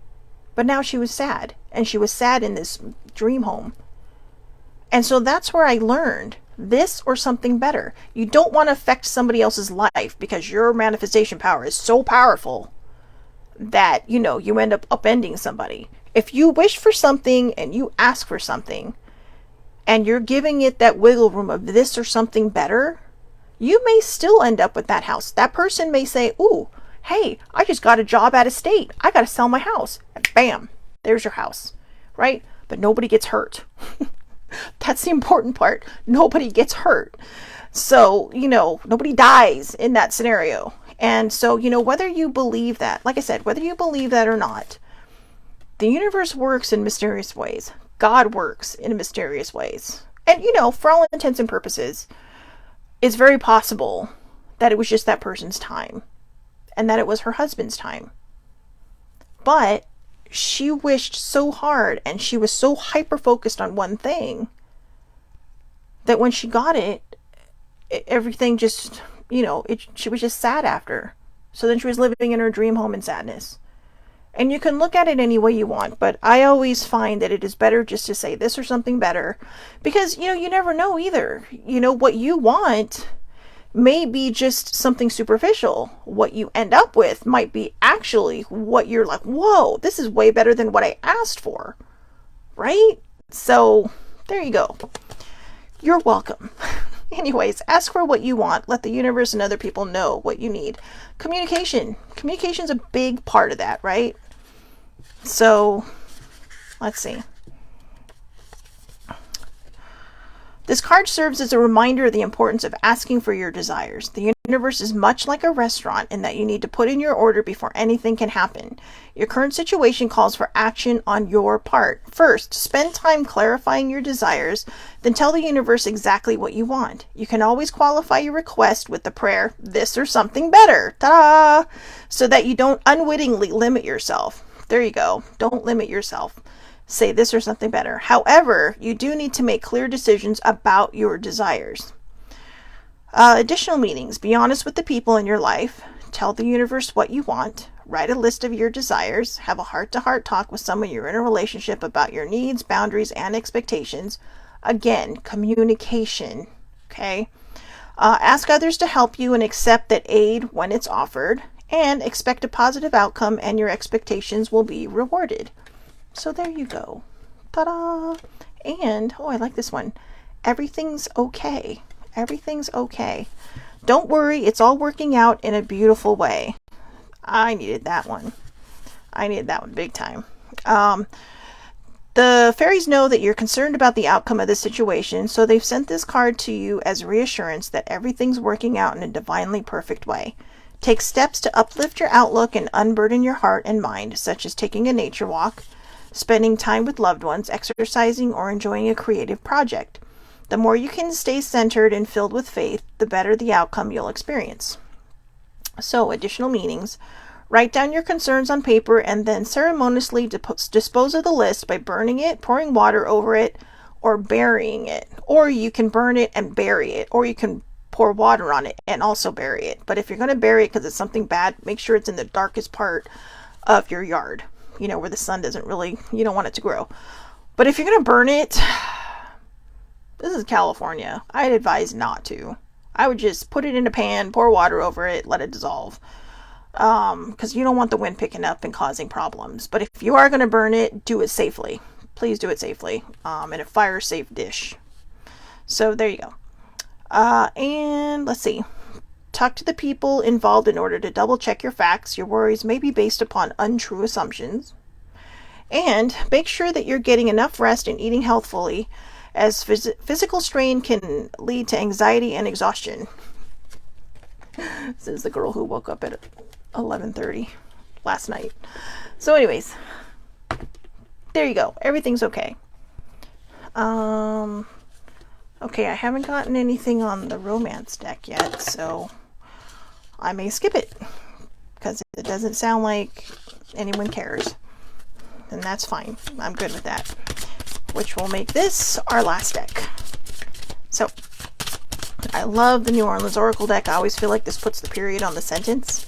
Speaker 1: but now she was sad. And she was sad in this dream home. And so that's where I learned this or something better. You don't want to affect somebody else's life because your manifestation power is so powerful that, you know, you end up upending somebody. If you wish for something and you ask for something and you're giving it that wiggle room of this or something better, you may still end up with that house. That person may say, ooh, hey, I just got a job out of state. I got to sell my house. And bam, there's your house, right? But nobody gets hurt. That's the important part. Nobody gets hurt. So, you know, nobody dies in that scenario. And so, you know, whether you believe that, like I said, whether you believe that or not, the universe works in mysterious ways. God works in mysterious ways. And, you know, for all intents and purposes, it's very possible that it was just that person's time and that it was her husband's time. But she wished so hard and she was so hyper-focused on one thing that when she got it, everything just, you know, she was just sad after. So then she was living in her dream home in sadness. And you can look at it any way you want, but I always find that it is better just to say this or something better. Because, you know, you never know either. You know, what you want may be just something superficial. What you end up with might be actually what you're like, whoa, this is way better than what I asked for. Right? So, there you go. You're welcome. Anyways, ask for what you want. Let the universe and other people know what you need. Communication. Communication's a big part of that, right? So, let's see. This card serves as a reminder of the importance of asking for your desires. The universe is much like a restaurant in that you need to put in your order before anything can happen. Your current situation calls for action on your part. First, spend time clarifying your desires, then tell the universe exactly what you want. You can always qualify your request with the prayer, this or something better, ta-da, so that you don't unwittingly limit yourself. There you go. Don't limit yourself. Say this or something better. However, you do need to make clear decisions about your desires. Additional meanings. Be honest with the people in your life. Tell the universe what you want. Write a list of your desires. Have a heart-to-heart talk with someone you're in a relationship about your needs, boundaries, and expectations. Again, communication. Okay? Ask others to help you and accept that aid when it's offered. And expect a positive outcome and your expectations will be rewarded. So there you go. Ta-da! And, oh, I like this one. Everything's okay. Everything's okay. Don't worry, it's all working out in a beautiful way. I needed that one. I needed that one big time. The fairies know that you're concerned about the outcome of this situation, so they've sent this card to you as reassurance that everything's working out in a divinely perfect way. Take steps to uplift your outlook and unburden your heart and mind, such as taking a nature walk, spending time with loved ones, exercising, or enjoying a creative project. The more you can stay centered and filled with faith, the better the outcome you'll experience. So, additional meanings. Write down your concerns on paper and then ceremoniously dispose of the list by burning it, pouring water over it, or burying it. Or you can burn it and bury it, or you can pour water on it and also bury it. But if you're going to bury it because it's something bad, make sure it's in the darkest part of your yard, you know, where the sun doesn't really, you don't want it to grow. But if you're going to burn it, this is California, I'd advise not to. I would just put it in a pan, pour water over it, let it dissolve. Because you don't want the wind picking up and causing problems. But if you are going to burn it, do it safely. Please do it safely, in a fire-safe dish. So there you go. And let's see. Talk to the people involved in order to double check your facts. Your worries may be based upon untrue assumptions. And make sure that you're getting enough rest and eating healthfully, as physical strain can lead to anxiety and exhaustion. This is the girl who woke up at 11:30 last night. So anyways, there you go. Everything's okay. Okay, I haven't gotten anything on the romance deck yet, so I may skip it because it doesn't sound like anyone cares. And that's fine. I'm good with that. Which will make this our last deck. So, I love the New Orleans Oracle deck. I always feel like this puts the period on the sentence.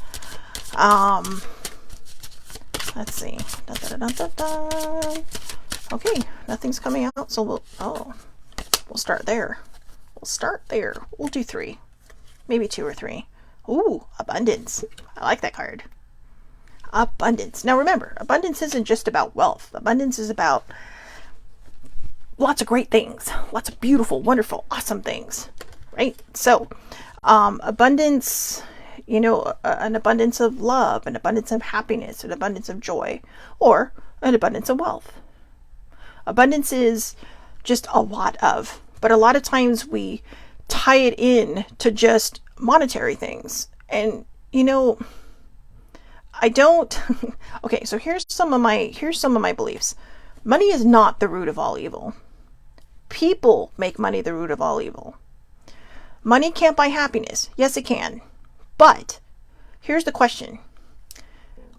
Speaker 1: Let's see. Okay, nothing's coming out, so we'll start there. We'll do 3. Maybe 2 or 3. Ooh, abundance. I like that card. Abundance. Now remember, abundance isn't just about wealth. Abundance is about lots of great things. Lots of beautiful, wonderful, awesome things. Right? So, abundance, you know, an abundance of love, an abundance of happiness, an abundance of joy, or an abundance of wealth. Abundance is just a lot of, but a lot of times we tie it in to just monetary things. And, you know, I don't, okay, so here's some of my beliefs. Money is not the root of all evil. People make money the root of all evil. Money can't buy happiness. Yes, it can. But here's the question.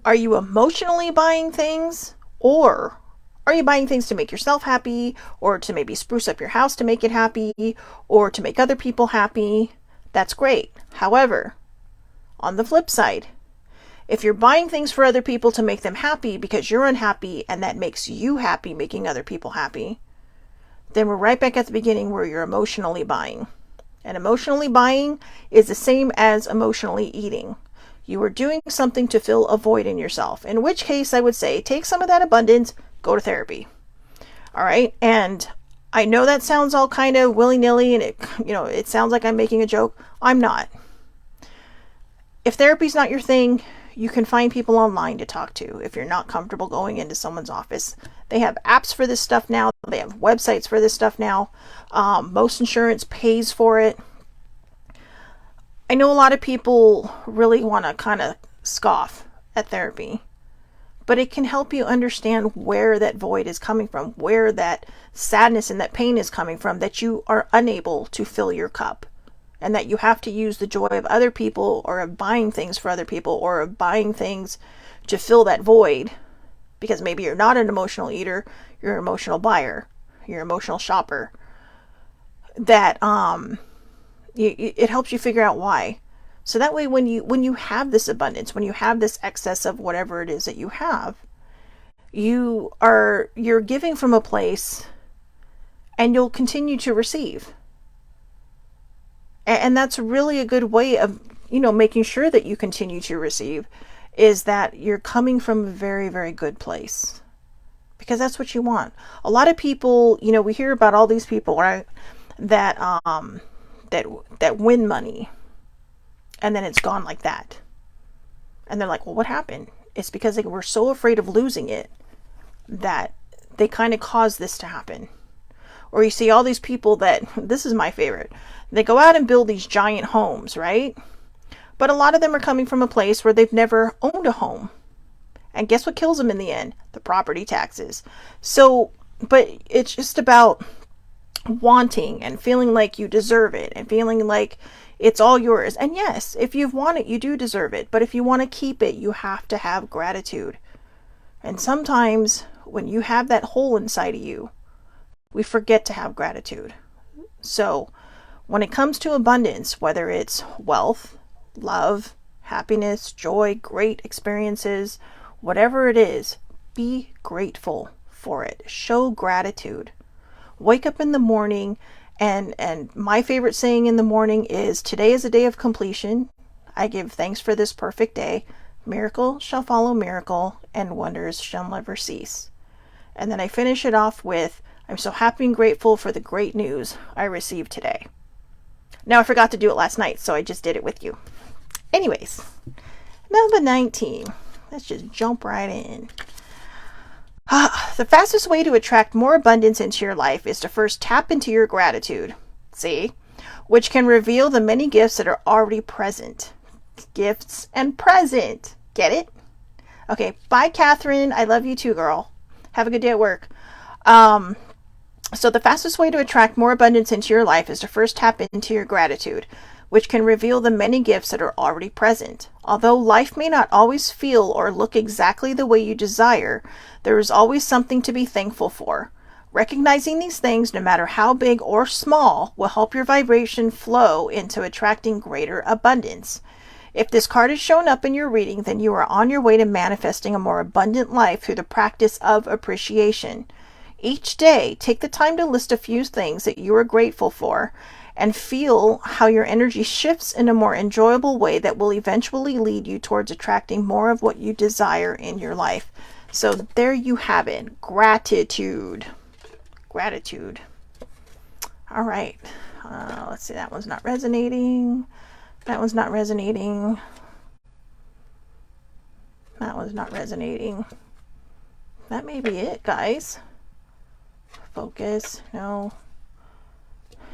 Speaker 1: Are you emotionally buying things, or are you buying things to make yourself happy, or to maybe spruce up your house to make it happy, or to make other people happy? That's great. However, on the flip side, if you're buying things for other people to make them happy because you're unhappy and that makes you happy making other people happy, then we're right back at the beginning where you're emotionally buying. And emotionally buying is the same as emotionally eating. You are doing something to fill a void in yourself. In which case I would say take some of that abundance, go to therapy. All right? And I know that sounds all kind of willy-nilly and it sounds like I'm making a joke. I'm not. If therapy's not your thing, you can find people online to talk to if you're not comfortable going into someone's office. They have apps for this stuff now. They have websites for this stuff now. Most insurance pays for it. I know a lot of people really want to kind of scoff at therapy, but it can help you understand where that void is coming from, where that sadness and that pain is coming from, that you are unable to fill your cup. And that you have to use the joy of other people, or of buying things for other people, or of buying things to fill that void. Because maybe you're not an emotional eater, you're an emotional buyer, you're an emotional shopper. That it helps you figure out why. So that way when you have this abundance, when you have this excess of whatever it is that you have, you're giving from a place and you'll continue to receive. And that's really a good way of, making sure that you continue to receive, is that you're coming from a very, very good place. Because that's what you want. A lot of people, we hear about all these people, right, that win money and then it's gone like that. And they're like, well, what happened? It's because they were so afraid of losing it that they kind of caused this to happen. Or you see all these people that, this is my favorite, they go out and build these giant homes, right? But a lot of them are coming from a place where they've never owned a home. And guess what kills them in the end? The property taxes. So, but it's just about wanting and feeling like you deserve it and feeling like It's all yours. And yes, if you've won it, you do deserve it. But if you want to keep it, you have to have gratitude. And sometimes when you have that hole inside of you, we forget to have gratitude. So when it comes to abundance, whether it's wealth, love, happiness, joy, great experiences, whatever it is, be grateful for it. Show gratitude. Wake up in the morning, and my favorite saying in the morning is, today is a day of completion. I give thanks for this perfect day. Miracle shall follow miracle, and wonders shall never cease. And then I finish it off with, I'm so happy and grateful for the great news I received today. Now, I forgot to do it last night, so I just did it with you. Anyways, number 19. Let's just jump right in. The fastest way to attract more abundance into your life is to first tap into your gratitude. See? Which can reveal the many gifts that are already present. Gifts and present. Get it? Okay, bye, Catherine. I love you too, girl. Have a good day at work. So the fastest way to attract more abundance into your life is to first tap into your gratitude, which can reveal the many gifts that are already present. Although life may not always feel or look exactly the way you desire, there is always something to be thankful for. Recognizing these things, no matter how big or small, will help your vibration flow into attracting greater abundance. If this card is shown up in your reading, then you are on your way to manifesting a more abundant life through the practice of appreciation. Each day, take the time to list a few things that you are grateful for and feel how your energy shifts in a more enjoyable way that will eventually lead you towards attracting more of what you desire in your life. So there you have it. Gratitude. Gratitude. All right. Let's see. That one's not resonating. That one's not resonating. That one's not resonating. That may be it, guys. Focus. No.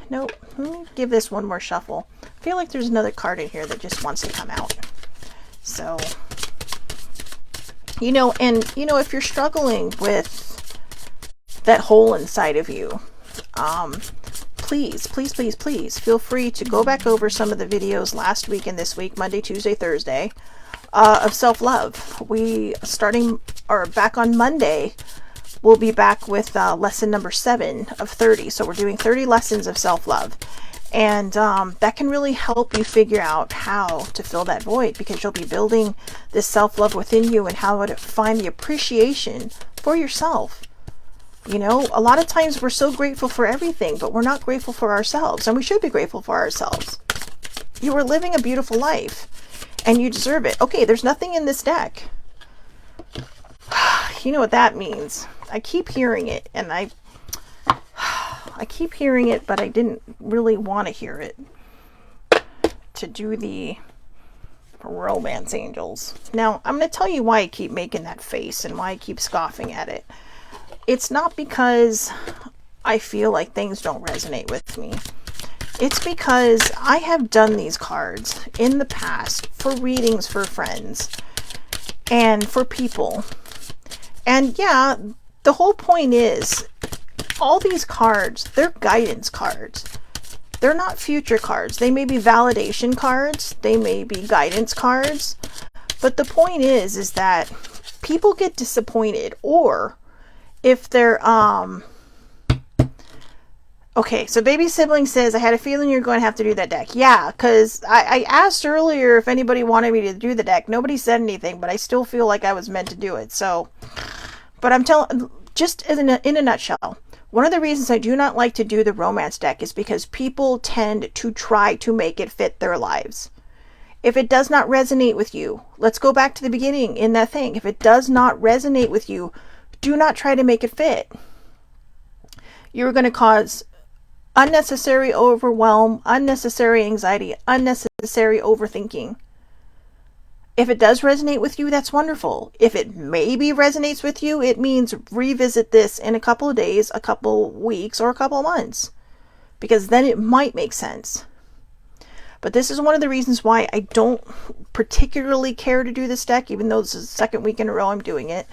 Speaker 1: Nope. Let me give this one more shuffle. I feel like there's another card in here that just wants to come out. So, if you're struggling with that hole inside of you, please feel free to go back over some of the videos last week and this week, Monday, Tuesday, Thursday, of self-love. Back on Monday, we'll be back with lesson number 7 of 30. So we're doing 30 lessons of self-love. And that can really help you figure out how to fill that void, because you'll be building this self-love within you and how to find the appreciation for yourself. A lot of times we're so grateful for everything, but we're not grateful for ourselves. And we should be grateful for ourselves. You are living a beautiful life and you deserve it. Okay, there's nothing in this deck. You know what that means. I keep hearing it, and I keep hearing it, but I didn't really want to hear it to do the romance angels. Now, I'm going to tell you why I keep making that face and why I keep scoffing at it. It's not because I feel like things don't resonate with me. It's because I have done these cards in the past for readings for friends and for people. And yeah, the whole point is, all these cards, they're guidance cards. They're not future cards. They may be validation cards. They may be guidance cards. But the point is that people get disappointed, or if they're, okay, so baby sibling says, I had a feeling you're going to have to do that deck. Yeah, because I asked earlier if anybody wanted me to do the deck. Nobody said anything, but I still feel like I was meant to do it. So, but I'm telling, just in a nutshell, one of the reasons I do not like to do the romance deck is because people tend to try to make it fit their lives. If it does not resonate with you, let's go back to the beginning in that thing. If it does not resonate with you, do not try to make it fit. You're going to cause unnecessary overwhelm, unnecessary anxiety, unnecessary overthinking. If it does resonate with you, that's wonderful. If it maybe resonates with you, it means revisit this in a couple of days, a couple weeks, or a couple of months, because then it might make sense. But this is one of the reasons why I don't particularly care to do this deck, even though this is the second week in a row I'm doing it,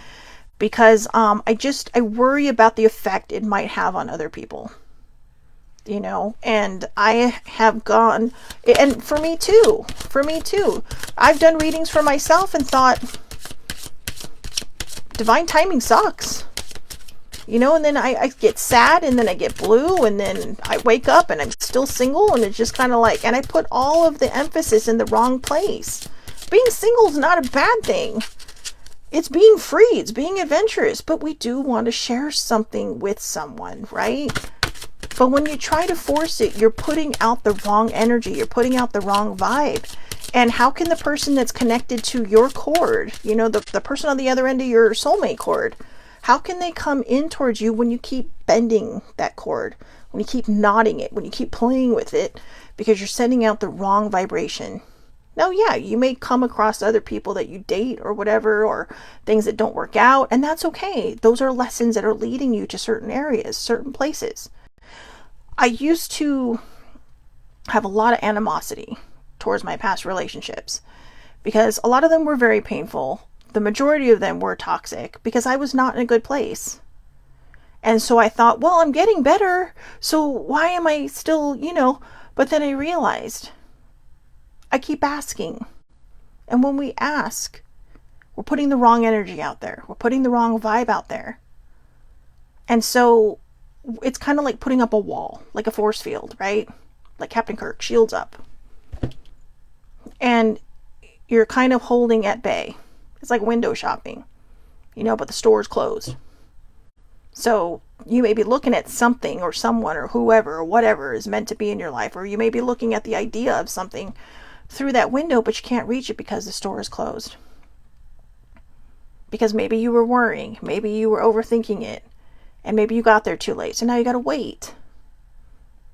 Speaker 1: because I worry about the effect it might have on other people. you know, and I have gone, and for me too, I've done readings for myself and thought, divine timing sucks, you know, and then I get sad, and then I get blue, and then I wake up and I'm still single, and it's just kind of like, and I put all of the emphasis in the wrong place. Being single is not a bad thing. It's being free, it's being adventurous, but we do want to share something with someone, right? But when you try to force it, you're putting out the wrong energy, you're putting out the wrong vibe. And how can the person that's connected to your cord, you know, the person on the other end of your soulmate cord, how can they come in towards you when you keep bending that cord, when you keep knotting it, when you keep playing with it, because you're sending out the wrong vibration? Now, yeah, you may come across other people that you date or whatever, or things that don't work out, and that's okay. Those are lessons that are leading you to certain areas, certain places. I used to have a lot of animosity towards my past relationships because a lot of them were very painful. The majority of them were toxic because I was not in a good place. And so I thought, well, I'm getting better, so why am I still, you know, but then I realized I keep asking. And when we ask, we're putting the wrong energy out there. We're putting the wrong vibe out there. And so it's kind of like putting up a wall, like a force field, right? Like Captain Kirk, shields up. And you're kind of holding at bay. It's like window shopping, you know, but the store's closed. So you may be looking at something or someone or whoever or whatever is meant to be in your life, or you may be looking at the idea of something through that window, but you can't reach it because the store is closed. Because maybe you were worrying, maybe you were overthinking it, and maybe you got there too late, so now you got to wait.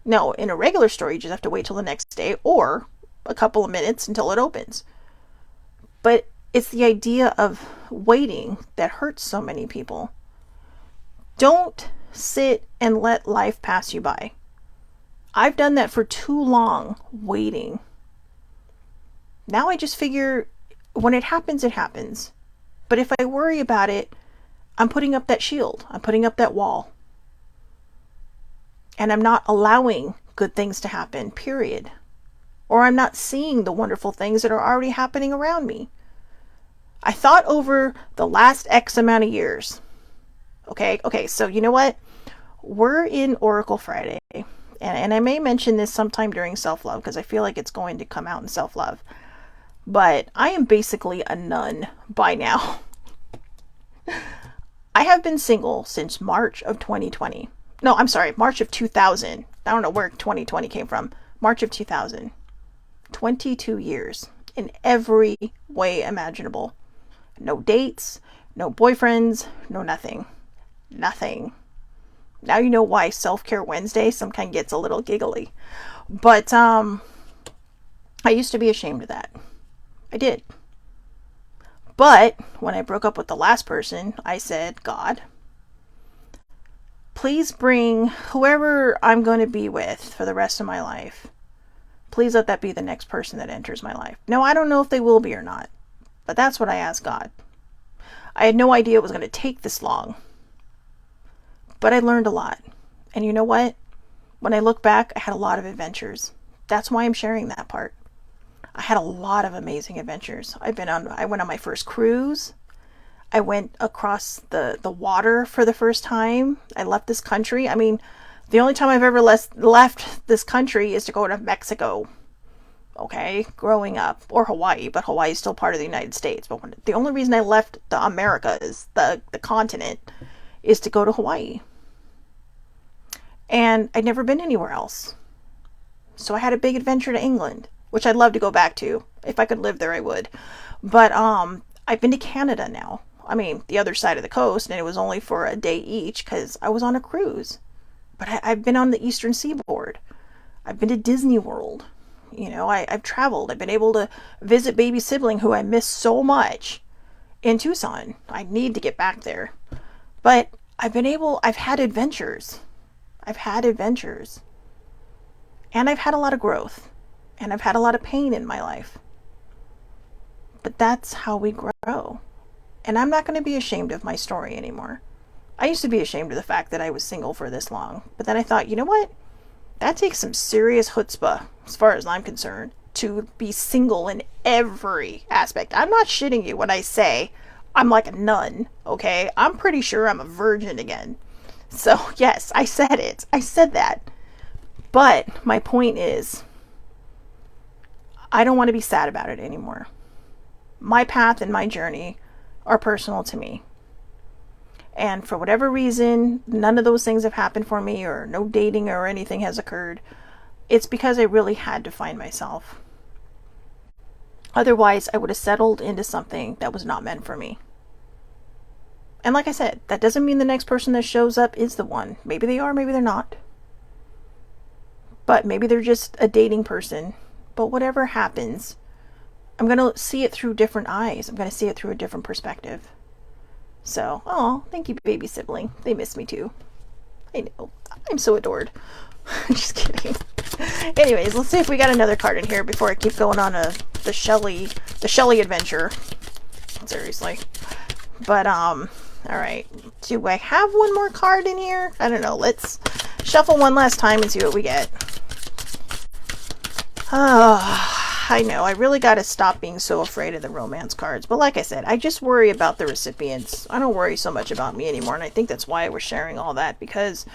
Speaker 1: No, in a regular store, you just have to wait till the next day or a couple of minutes until it opens. But it's the idea of waiting that hurts so many people. Don't sit and let life pass you by. I've done that for too long, waiting. Now I just figure when it happens, it happens. But if I worry about it, I'm putting up that shield. I'm putting up that wall. And I'm not allowing good things to happen, period. Or I'm not seeing the wonderful things that are already happening around me. I thought over the last X amount of years. Okay, so you know what? We're in Oracle Friday. And I may mention this sometime during self-love because I feel like it's going to come out in self-love. But I am basically a nun by now. I have been single since March of 2020. No, I'm sorry, March of 2000. I don't know where 2020 came from. March of 2000. 22 years in every way imaginable. No dates, no boyfriends, no nothing. Nothing. Now you know why Self-Care Wednesday sometimes gets a little giggly. But I used to be ashamed of that. I did. But when I broke up with the last person, I said, God, please bring whoever I'm going to be with for the rest of my life. Please let that be the next person that enters my life. Now, I don't know if they will be or not, but that's what I asked God. I had no idea it was going to take this long, but I learned a lot. And you know what? When I look back, I had a lot of adventures. That's why I'm sharing that part. I had a lot of amazing adventures. I went on my first cruise. I went across the water for the first time. I left this country. I mean, the only time I've ever left this country is to go to Mexico. Okay, growing up, or Hawaii, but Hawaii is still part of the United States. But the only reason I left the Americas, the continent, is to go to Hawaii. And I'd never been anywhere else. So I had a big adventure to England, which I'd love to go back to. If I could live there, I would. But I've been to Canada now. I mean, the other side of the coast, and it was only for a day each because I was on a cruise. But I've been on the Eastern Seaboard. I've been to Disney World. You know, I've traveled. I've been able to visit baby sibling who I miss so much in Tucson. I need to get back there. But I've had adventures. I've had adventures. And I've had a lot of growth. And I've had a lot of pain in my life. But that's how we grow. And I'm not going to be ashamed of my story anymore. I used to be ashamed of the fact that I was single for this long. But then I thought, you know what? That takes some serious chutzpah, as far as I'm concerned, to be single in every aspect. I'm not shitting you when I say I'm like a nun, okay? I'm pretty sure I'm a virgin again. So, yes, I said it. I said that. But my point is, I don't want to be sad about it anymore. My path and my journey are personal to me. And for whatever reason, none of those things have happened for me, or no dating or anything has occurred. It's because I really had to find myself. Otherwise, I would have settled into something that was not meant for me. And like I said, that doesn't mean the next person that shows up is the one. Maybe they are, maybe they're not. But maybe they're just a dating person. But whatever happens, I'm going to see it through different eyes. I'm going to see it through a different perspective. So, oh, thank you, baby sibling. They miss me too. I know. I'm so adored. Just kidding. Anyways, let's see if we got another card in here before I keep going on the Shelley adventure. Seriously. But, all right. Do I have one more card in here? I don't know. Let's shuffle one last time and see what we get. I know, I really got to stop being so afraid of the romance cards. But like I said, I just worry about the recipients. I don't worry so much about me anymore. And I think that's why we're sharing all that, because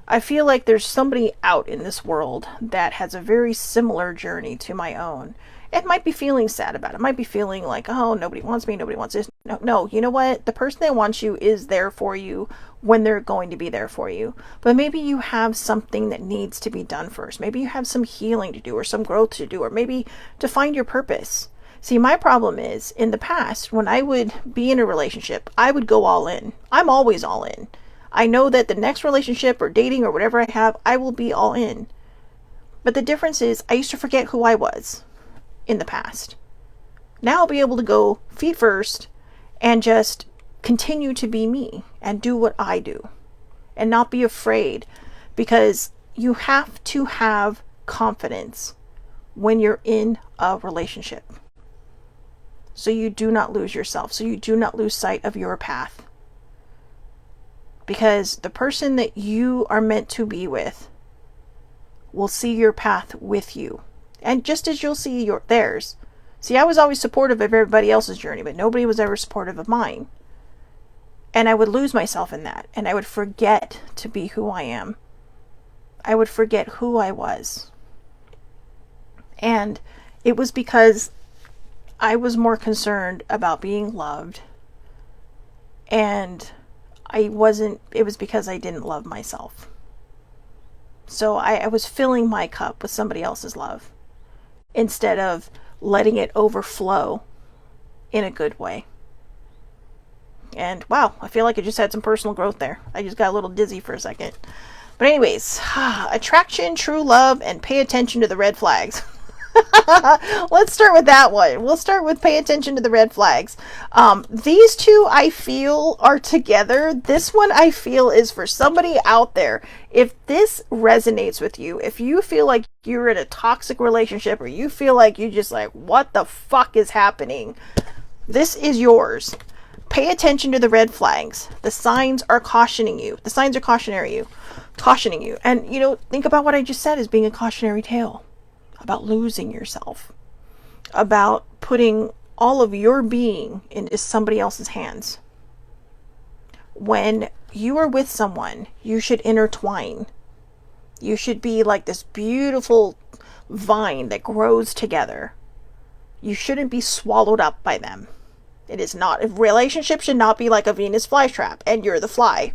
Speaker 1: I feel like there's somebody out in this world that has a very similar journey to my own. It might be feeling sad about it. Might be feeling like, oh, nobody wants me, nobody wants this. No, you know what? The person that wants you is there for you when they're going to be there for you. But maybe you have something that needs to be done first. Maybe you have some healing to do, or some growth to do, or maybe to find your purpose. See, my problem is, in the past, when I would be in a relationship, I would go all in. I'm always all in. I know that the next relationship or dating or whatever I have, I will be all in. But the difference is, I used to forget who I was in the past. Now I'll be able to go feet first and just continue to be me and do what I do and not be afraid, because you have to have confidence when you're in a relationship, so you do not lose yourself, so you do not lose sight of your path, because the person that you are meant to be with will see your path with you. And just as you'll see theirs. See, I was always supportive of everybody else's journey, but nobody was ever supportive of mine. And I would lose myself in that. And I would forget to be who I am. I would forget who I was. And it was because I was more concerned about being loved. And it was because I didn't love myself. So I was filling my cup with somebody else's love, instead of letting it overflow in a good way. And wow, I feel like I just had some personal growth there. I just got a little dizzy for a second. But anyways, attraction, true love, and pay attention to the red flags. Let's start with that one. We'll start with pay attention to the red flags. These two I feel are together. This one I feel is for somebody out there. If this resonates with you, if you feel like you're in a toxic relationship, or you feel like you just like, what the fuck is happening? This is yours. Pay attention to the red flags. The signs are cautioning you. The signs are cautioning you. And think about what I just said as being a cautionary tale. About losing yourself, about putting all of your being into somebody else's hands. When you are with someone, you should intertwine. You should be like this beautiful vine that grows together. You shouldn't be swallowed up by them. It is not. A relationship should not be like a Venus flytrap and you're the fly.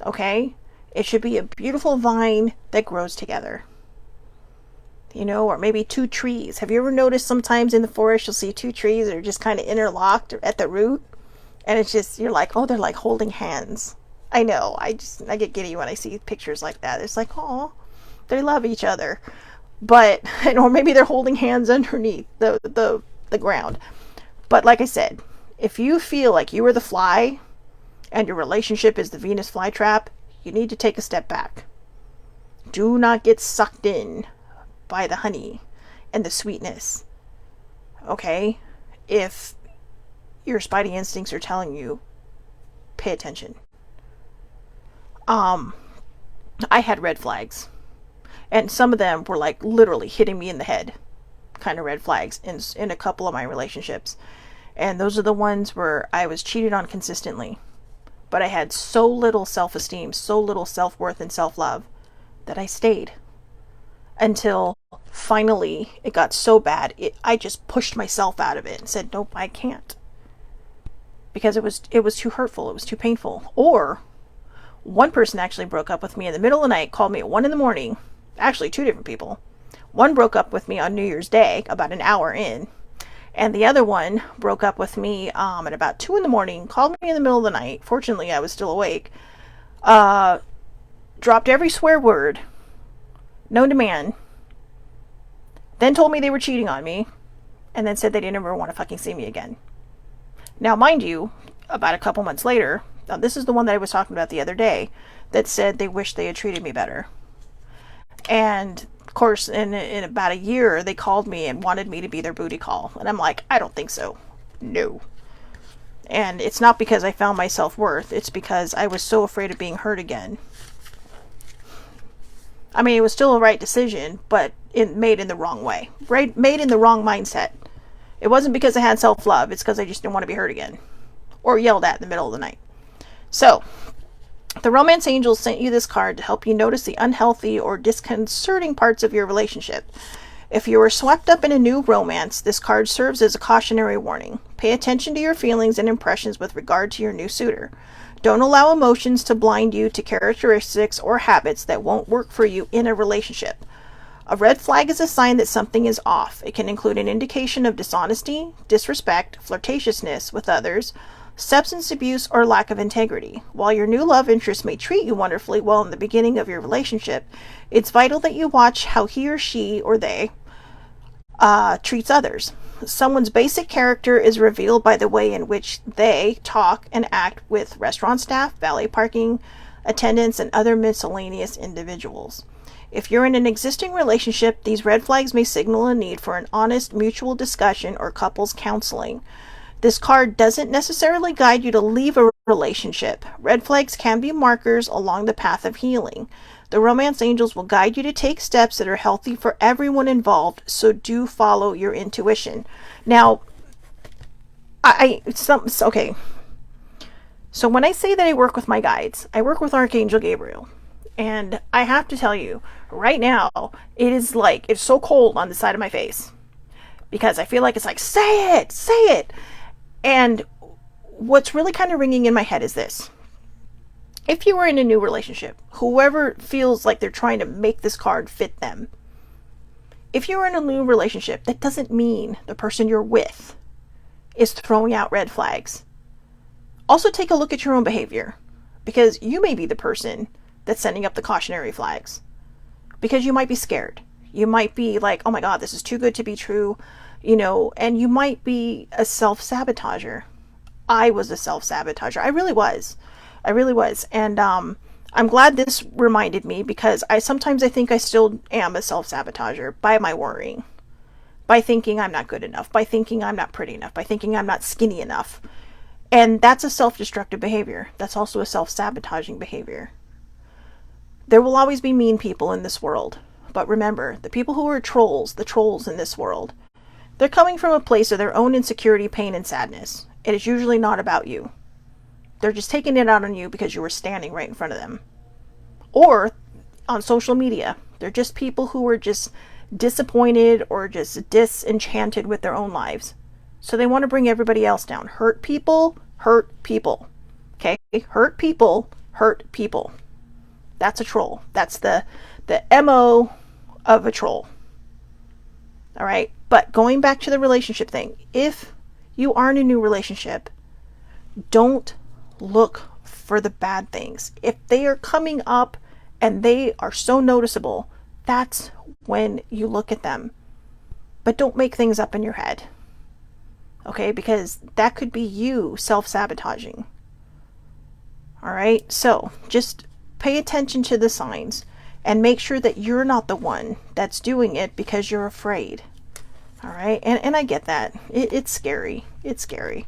Speaker 1: Okay? It should be a beautiful vine that grows together. Or maybe two trees. Have you ever noticed sometimes in the forest you'll see two trees that are just kind of interlocked at the root? And it's just, you're like, oh, they're like holding hands. I know. I get giddy when I see pictures like that. It's like, oh, they love each other. But, or maybe they're holding hands underneath the ground. But like I said, if you feel like you are the fly and your relationship is the Venus flytrap, you need to take a step back. Do not get sucked in by the honey and the sweetness. Okay? If your spidey instincts are telling you, pay attention. I had red flags. And some of them were like literally hitting me in the head, kind of red flags in a couple of my relationships. And those are the ones where I was cheated on consistently. But I had so little self-esteem, so little self-worth and self-love that I stayed until finally it got so bad. I just pushed myself out of it and said, nope, I can't. Because it was too hurtful. It was too painful. Or one person actually broke up with me in the middle of the night, called me at 1 a.m. Actually, two different people. One broke up with me on New Year's Day, about an hour in. And the other one broke up with me at about 2 a.m, called me in the middle of the night. Fortunately, I was still awake. Dropped every swear word known to man. Then told me they were cheating on me. And then said they didn't ever want to fucking see me again. Now, mind you, about a couple months later, this is the one that I was talking about the other day, that said they wished they had treated me better. And of course, in about a year, they called me and wanted me to be their booty call. And I'm like, I don't think so. No. And it's not because I found my self-worth. It's because I was so afraid of being hurt again. I mean, it was still a right decision, but it made in the wrong way. Right? Made in the wrong mindset. It wasn't because I had self-love. It's because I just didn't want to be hurt again. Or yelled at in the middle of the night. So, the romance angels sent you this card to help you notice the unhealthy or disconcerting parts of your relationship. If you are swept up in a new romance, this card serves as a cautionary warning. Pay attention to your feelings and impressions with regard to your new suitor. Don't allow emotions to blind you to characteristics or habits that won't work for you in a relationship. A red flag is a sign that something is off. It can include an indication of dishonesty, disrespect, flirtatiousness with others, substance abuse, or lack of integrity. While your new love interest may treat you wonderfully well in the beginning of your relationship, it's vital that you watch how he or she or they treats others. Someone's basic character is revealed by the way in which they talk and act with restaurant staff, valet parking attendants, and other miscellaneous individuals. If you're in an existing relationship, these red flags may signal a need for an honest mutual discussion or couples counseling. This card doesn't necessarily guide you to leave a relationship. Red flags can be markers along the path of healing. The romance angels will guide you to take steps that are healthy for everyone involved, so do follow your intuition. Now, okay. So when I say that I work with my guides, I work with Archangel Gabriel. And I have to tell you, right now, it's so cold on the side of my face. Because I feel like it's like, say it. And what's really kind of ringing in my head is this. If you were in a new relationship, whoever feels like they're trying to make this card fit them, if you're in a new relationship, that doesn't mean the person you're with is throwing out red flags. Also take a look at your own behavior, because you may be the person that's sending up the cautionary flags, because you might be scared. You might be like, oh my God, this is too good to be true. And you might be a self-sabotager. I was a self-sabotager. I really was. And I'm glad this reminded me, because sometimes I think I still am a self-sabotager by my worrying, by thinking I'm not good enough, by thinking I'm not pretty enough, by thinking I'm not skinny enough. And that's a self-destructive behavior. That's also a self-sabotaging behavior. There will always be mean people in this world. But remember, the people who are trolls, the trolls in this world, they're coming from a place of their own insecurity, pain, and sadness. It is usually not about you. They're just taking it out on you because you were standing right in front of them. Or on social media, they're just people who are just disappointed or just disenchanted with their own lives. So they want to bring everybody else down. Hurt people. Okay? Hurt people. That's a troll. That's the MO of a troll. All right? But going back to the relationship thing, if you are in a new relationship, don't look for the bad things. If they are coming up and they are so noticeable, that's when you look at them. But don't make things up in your head. Okay? Because that could be you self-sabotaging. All right? So just pay attention to the signs and make sure that you're not the one that's doing it because you're afraid. All right? And I get that. It's scary. It's scary.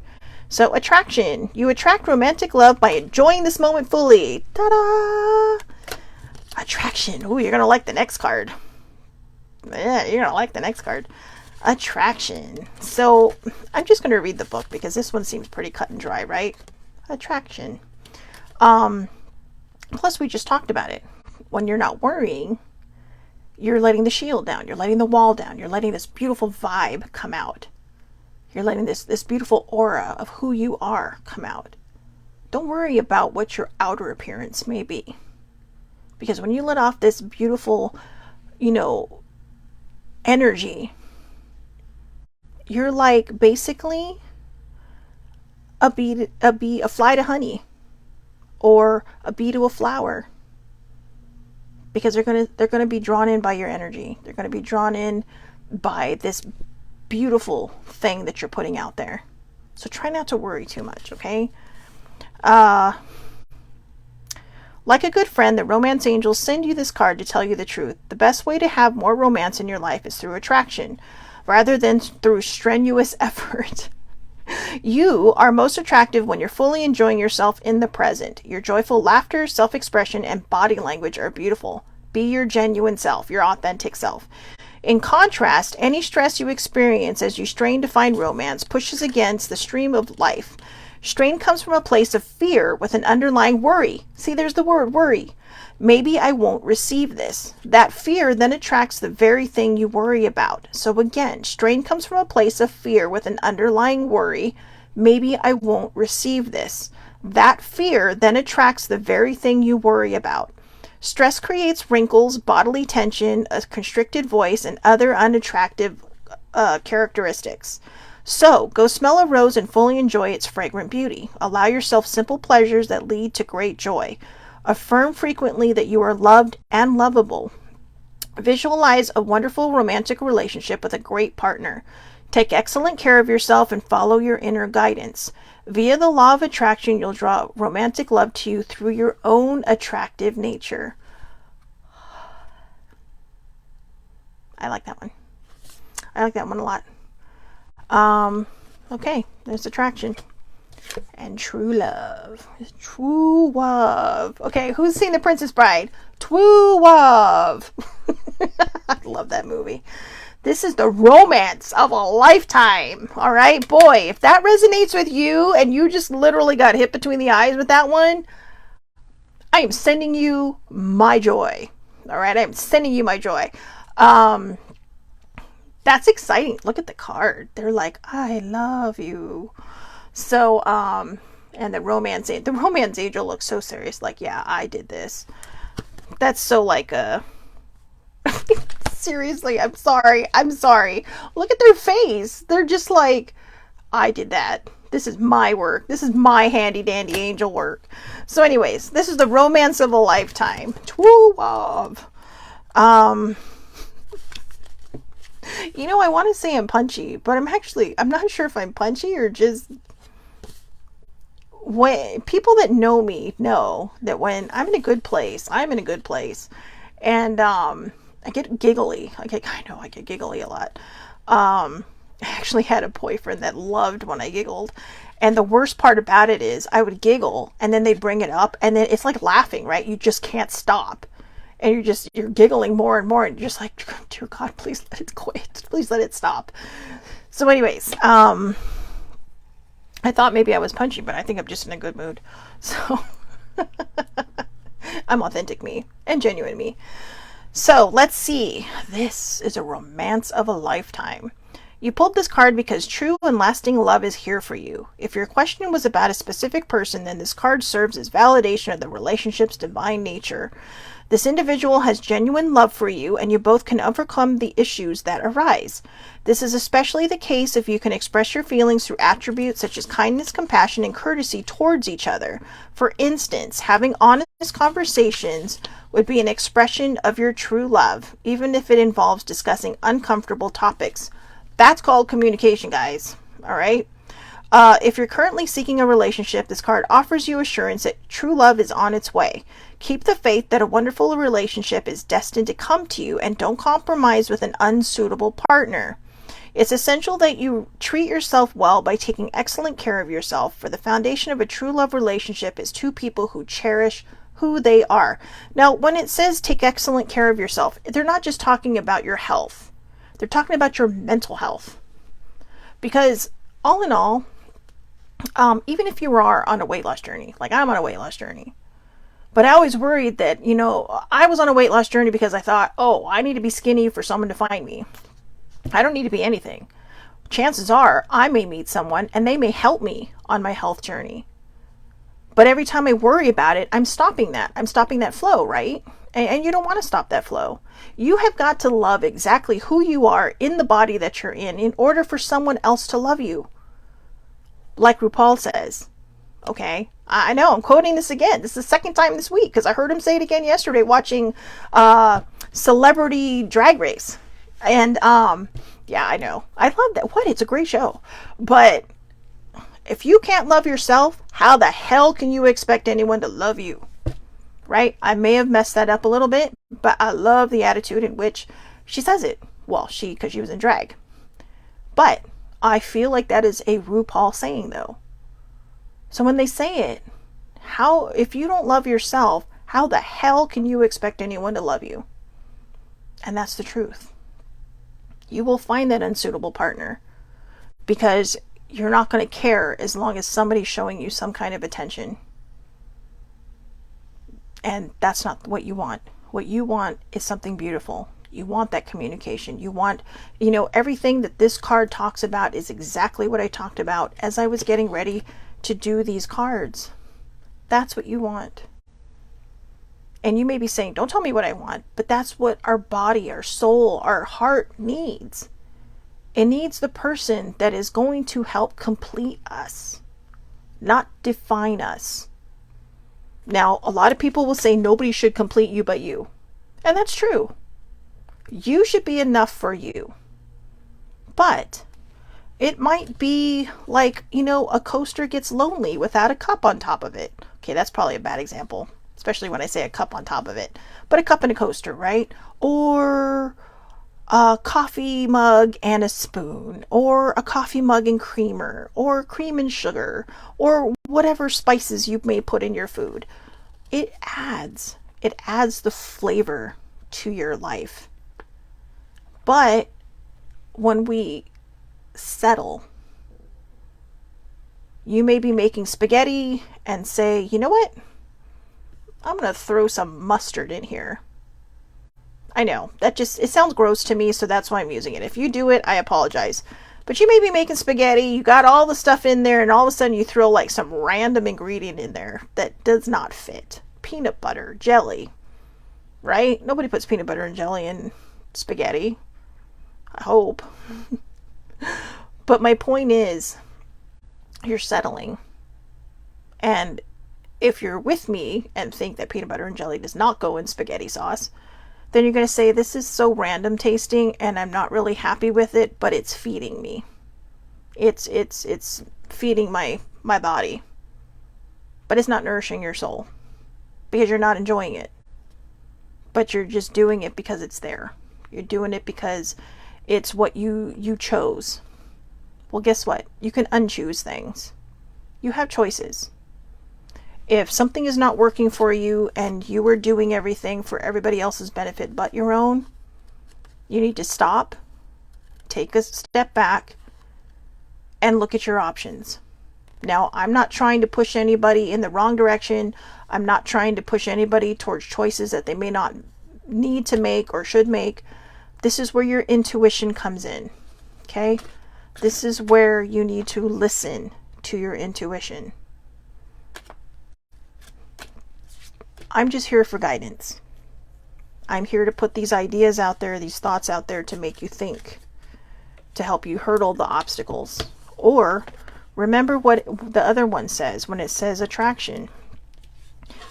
Speaker 1: So attraction. You attract romantic love by enjoying this moment fully. Ta-da! Attraction. Ooh, you're going to like the next card. Yeah, you're going to like the next card. Attraction. So I'm just going to read the book because this one seems pretty cut and dry, right? Attraction. Plus, we just talked about it. When you're not worrying, you're letting the shield down. You're letting the wall down. You're letting this beautiful vibe come out. You're letting this beautiful aura of who you are come out. Don't worry about what your outer appearance may be. Because when you let off this beautiful, energy, you're like basically a fly to honey, or a bee to a flower, because they're gonna be drawn in by your energy. They're gonna be drawn in by this beautiful thing that you're putting out there. So try not to worry too much, okay? Like a good friend, the romance angels send you this card to tell you the truth. The best way to have more romance in your life is through attraction, rather than through strenuous effort. You are most attractive when you're fully enjoying yourself in the present. Your joyful laughter, self-expression, and body language are beautiful. Be your genuine self, your authentic self. In contrast, any stress you experience as you strain to find romance pushes against the stream of life. Strain comes from a place of fear with an underlying worry. See, there's the word worry. Maybe I won't receive this. That fear then attracts the very thing you worry about. So again, strain comes from a place of fear with an underlying worry. Maybe I won't receive this. That fear then attracts the very thing you worry about. Stress creates wrinkles, bodily tension, a constricted voice, and other unattractive characteristics. So, go smell a rose and fully enjoy its fragrant beauty. Allow yourself simple pleasures that lead to great joy. Affirm frequently that you are loved and lovable. Visualize a wonderful romantic relationship with a great partner. Take excellent care of yourself and follow your inner guidance. Via the law of attraction, you'll draw romantic love to you through your own attractive nature. I like that one. I like that one a lot. Okay, there's attraction. And true love. True love. Okay, who's seen The Princess Bride? True love. I love that movie. This is the romance of a lifetime. All right, boy, if that resonates with you and you just literally got hit between the eyes with that one, I am sending you my joy. All right, I am sending you my joy. That's exciting. Look at the card. They're like, I love you. So, and the romance angel looks so serious. Like, yeah, I did this. That's so like seriously, I'm sorry. Look at their face. They're just like, I did that. This is my work. This is my handy dandy angel work. So anyways, this is the romance of a lifetime. True love. I want to say I'm punchy, but I'm not sure if I'm punchy or just, when people that know me know that when I'm in a good place, I'm in a good place. And I get giggly. I get giggly a lot. I actually had a boyfriend that loved when I giggled. And the worst part about it is I would giggle and then they bring it up and then it's like laughing, right? You just can't stop. And you're giggling more and more and you're just like, dear God, please let it quit. Please let it stop. So anyways, I thought maybe I was punchy, but I think I'm just in a good mood. So I'm authentic me and genuine me. So let's see. This is a romance of a lifetime. You pulled this card because true and lasting love is here for you. If your question was about a specific person, then this card serves as validation of the relationship's divine nature. This individual has genuine love for you, and you both can overcome the issues that arise. This is especially the case if you can express your feelings through attributes such as kindness, compassion, and courtesy towards each other. For instance, having honest conversations would be an expression of your true love, even if it involves discussing uncomfortable topics. That's called communication, guys. All right? If you're currently seeking a relationship, this card offers you assurance that true love is on its way. Keep the faith that a wonderful relationship is destined to come to you, and don't compromise with an unsuitable partner. It's essential that you treat yourself well by taking excellent care of yourself, for the foundation of a true love relationship is two people who cherish who they are. Now, when it says take excellent care of yourself, they're not just talking about your health. They're talking about your mental health. Because all in all, even if you are on a weight loss journey, like I'm on a weight loss journey, but I always worried that, I was on a weight loss journey because I thought, oh, I need to be skinny for someone to find me. I don't need to be anything. Chances are I may meet someone and they may help me on my health journey. But every time I worry about it, I'm stopping that. I'm stopping that flow, right? And you don't want to stop that flow. You have got to love exactly who you are in the body that you're in order for someone else to love you. Like RuPaul says. Okay? I know, I'm quoting this again. This is the second time this week because I heard him say it again yesterday watching Celebrity Drag Race. And yeah, I know. I love that. What? It's a great show. But if you can't love yourself, how the hell can you expect anyone to love you? Right? I may have messed that up a little bit, but I love the attitude in which she says it. Well, because she was in drag. But I feel like that is a RuPaul saying, though. So when they say it, if you don't love yourself, how the hell can you expect anyone to love you? And that's the truth. You will find that unsuitable partner because you're not going to care as long as somebody's showing you some kind of attention. And that's not what you want. What you want is something beautiful. You want that communication. You want, everything that this card talks about is exactly what I talked about as I was getting ready to do these cards. That's what you want. And you may be saying, don't tell me what I want, but that's what our body, our soul, our heart needs. It needs the person that is going to help complete us, not define us. Now, a lot of people will say nobody should complete you but you. And that's true. You should be enough for you. But it might be like, a coaster gets lonely without a cup on top of it. Okay, that's probably a bad example, especially when I say a cup on top of it. But a cup and a coaster, right? Or a coffee mug and a spoon, or a coffee mug and creamer, or cream and sugar, or whatever spices you may put in your food. It adds the flavor to your life. But when we settle, you may be making spaghetti and say, you know what? I'm going to throw some mustard in here. I know, it sounds gross to me, so that's why I'm using it. If you do it, I apologize. But you may be making spaghetti, you got all the stuff in there, and all of a sudden you throw like some random ingredient in there that does not fit. Peanut butter, jelly, right? Nobody puts peanut butter and jelly in spaghetti. I hope. But my point is, you're settling. And if you're with me and think that peanut butter and jelly does not go in spaghetti sauce, then you're going to say, this is so random tasting and I'm not really happy with it, but it's feeding me. It's feeding my body. But it's not nourishing your soul because you're not enjoying it. But you're just doing it because it's there. You're doing it because it's what you chose. Well, guess what? You can unchoose things. You have choices. If something is not working for you and you are doing everything for everybody else's benefit but your own, you need to stop, take a step back, and look at your options. Now, I'm not trying to push anybody in the wrong direction. I'm not trying to push anybody towards choices that they may not need to make or should make. This is where your intuition comes in. Okay? This is where you need to listen to your intuition. I'm just here for guidance. I'm here to put these ideas out there, these thoughts out there to make you think, to help you hurdle the obstacles. Or remember what the other one says when it says attraction.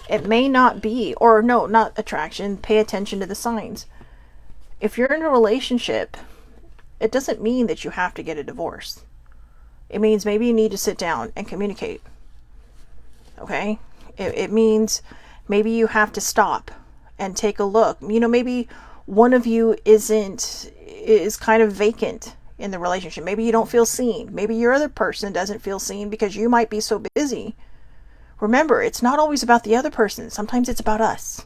Speaker 1: It may not be, or no, not attraction, pay attention to the signs. If you're in a relationship, it doesn't mean that you have to get a divorce. It means maybe you need to sit down and communicate. Okay? It means maybe you have to stop and take a look. Maybe one of you is kind of vacant in the relationship. Maybe you don't feel seen. Maybe your other person doesn't feel seen because you might be so busy Remember, it's not always about the other person. Sometimes it's about us.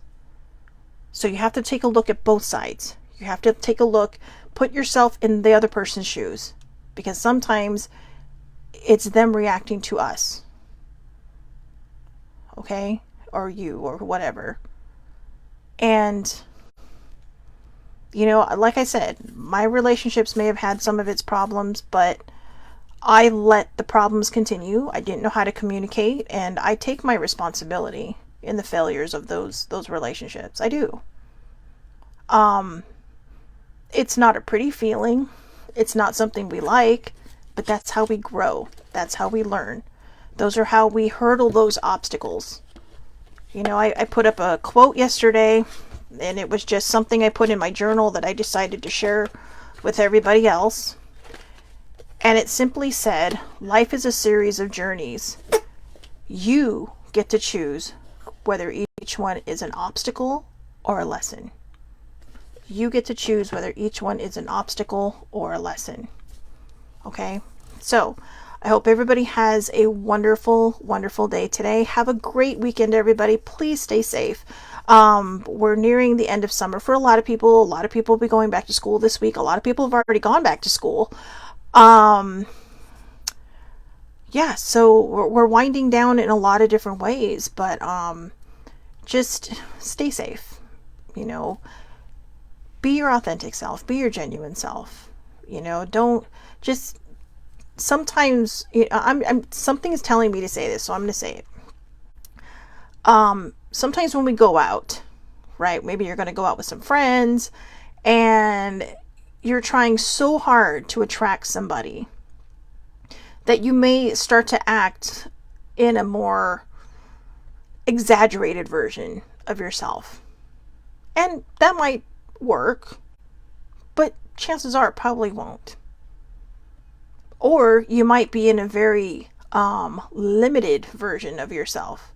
Speaker 1: So you have to take a look at both sides. You have to take a look, put yourself in the other person's shoes, because sometimes it's them reacting to us. Okay? Or you, or whatever. And, you know, like I said, my relationships may have had some of its problems, but I let the problems continue. I didn't know how to communicate, and I take my responsibility in the failures of those relationships. I do. It's not a pretty feeling. It's not something we like, but that's how we grow. That's how we learn. Those are how we hurdle those obstacles. You know, I put up a quote yesterday, and it was just something I put in my journal that I decided to share with everybody else. And it simply said, life is a series of journeys. You get to choose whether each one is an obstacle or a lesson. You get to choose whether each one is an obstacle or a lesson. Okay? So, I hope everybody has a wonderful, wonderful day today. Have a great weekend, everybody. Please stay safe. We're nearing the end of summer for a lot of people. A lot of people will be going back to school this week. A lot of people have already gone back to school. Yeah, so we're winding down in a lot of different ways, but just stay safe. You know, be your authentic self, be your genuine self. You know, don't just sometimes, you know, something is telling me to say this, so I'm going to say it. Sometimes when we go out, right, maybe you're going to go out with some friends and you're trying so hard to attract somebody that you may start to act in a more exaggerated version of yourself. And that might work, but chances are it probably won't. Or you might be in a very limited version of yourself.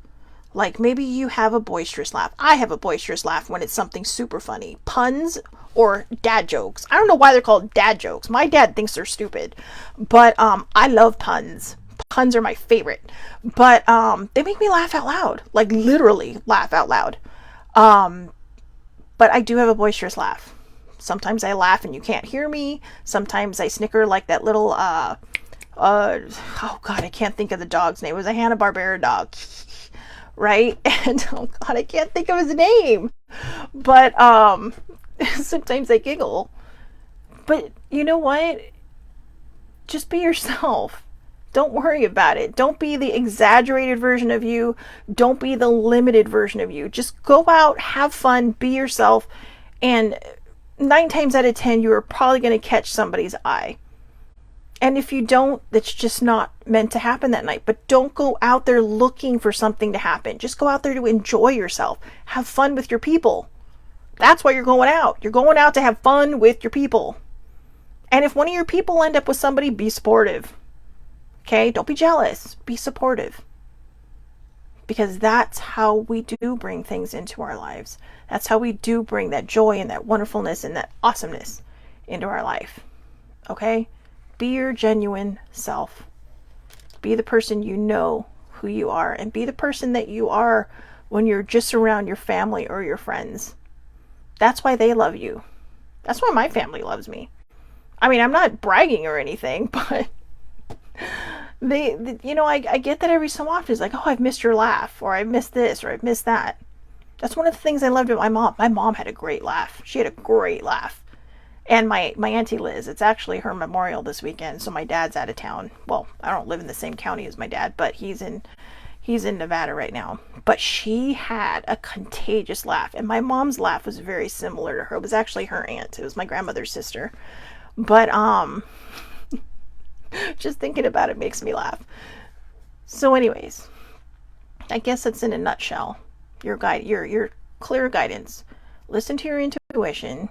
Speaker 1: Like maybe you have a boisterous laugh. I have a boisterous laugh when it's something super funny. Puns or dad jokes. I don't know why they're called dad jokes. My dad thinks they're stupid. But I love puns. Puns are my favorite. But they make me laugh out loud. Like literally laugh out loud. But I do have a boisterous laugh. Sometimes I laugh and you can't hear me. Sometimes I snicker like that little, oh God, I can't think of the dog's name. It was a Hanna-Barbera dog, right? And oh God, I can't think of his name. But sometimes I giggle. But you know what? Just be yourself. Don't worry about it. Don't be the exaggerated version of you. Don't be the limited version of you. Just go out, have fun, be yourself, and 9 times out of 10, you are probably going to catch somebody's eye. And if you don't, that's just not meant to happen that night. But don't go out there looking for something to happen. Just go out there to enjoy yourself. Have fun with your people. That's why you're going out. You're going out to have fun with your people. And if one of your people end up with somebody, be supportive. Okay? Don't be jealous. Be supportive. Because that's how we do bring things into our lives. That's how we do bring that joy and that wonderfulness and that awesomeness into our life. Okay? Be your genuine self. Be the person you know who you are. And be the person that you are when you're just around your family or your friends. That's why they love you. That's why my family loves me. I mean, I'm not bragging or anything, but they you know, I get that every so often. It's like, oh, I've missed your laugh, or I've missed this, or I've missed that. That's one of the things I loved about my mom. My mom had a great laugh. She had a great laugh. And my Auntie Liz, it's actually her memorial this weekend, so my dad's out of town. Well, I don't live in the same county as my dad, but he's in Nevada right now. But she had a contagious laugh, and my mom's laugh was very similar to her. It was actually her aunt. It was my grandmother's sister. But just thinking about it makes me laugh. So anyways, I guess that's in a nutshell. Your clear guidance. Listen to your intuition.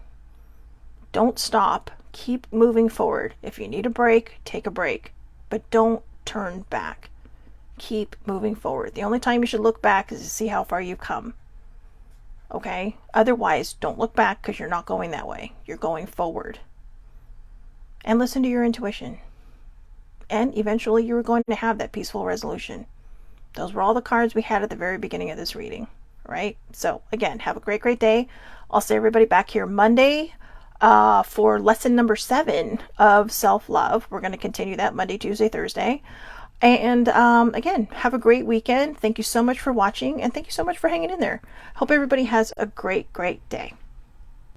Speaker 1: Don't stop. Keep moving forward. If you need a break, take a break. But don't turn back. Keep moving forward. The only time you should look back is to see how far you've come. Okay? Otherwise, don't look back because you're not going that way. You're going forward. And listen to your intuition. And eventually you're going to have that peaceful resolution. Those were all the cards we had at the very beginning of this reading, right? So again, have a great day. I'll see everybody back here Monday for lesson number 7 of self-love. We're going to continue that Monday, Tuesday, Thursday. And again, have a great weekend. Thank you so much for watching, and thank you so much for hanging in there. Hope everybody has a great day.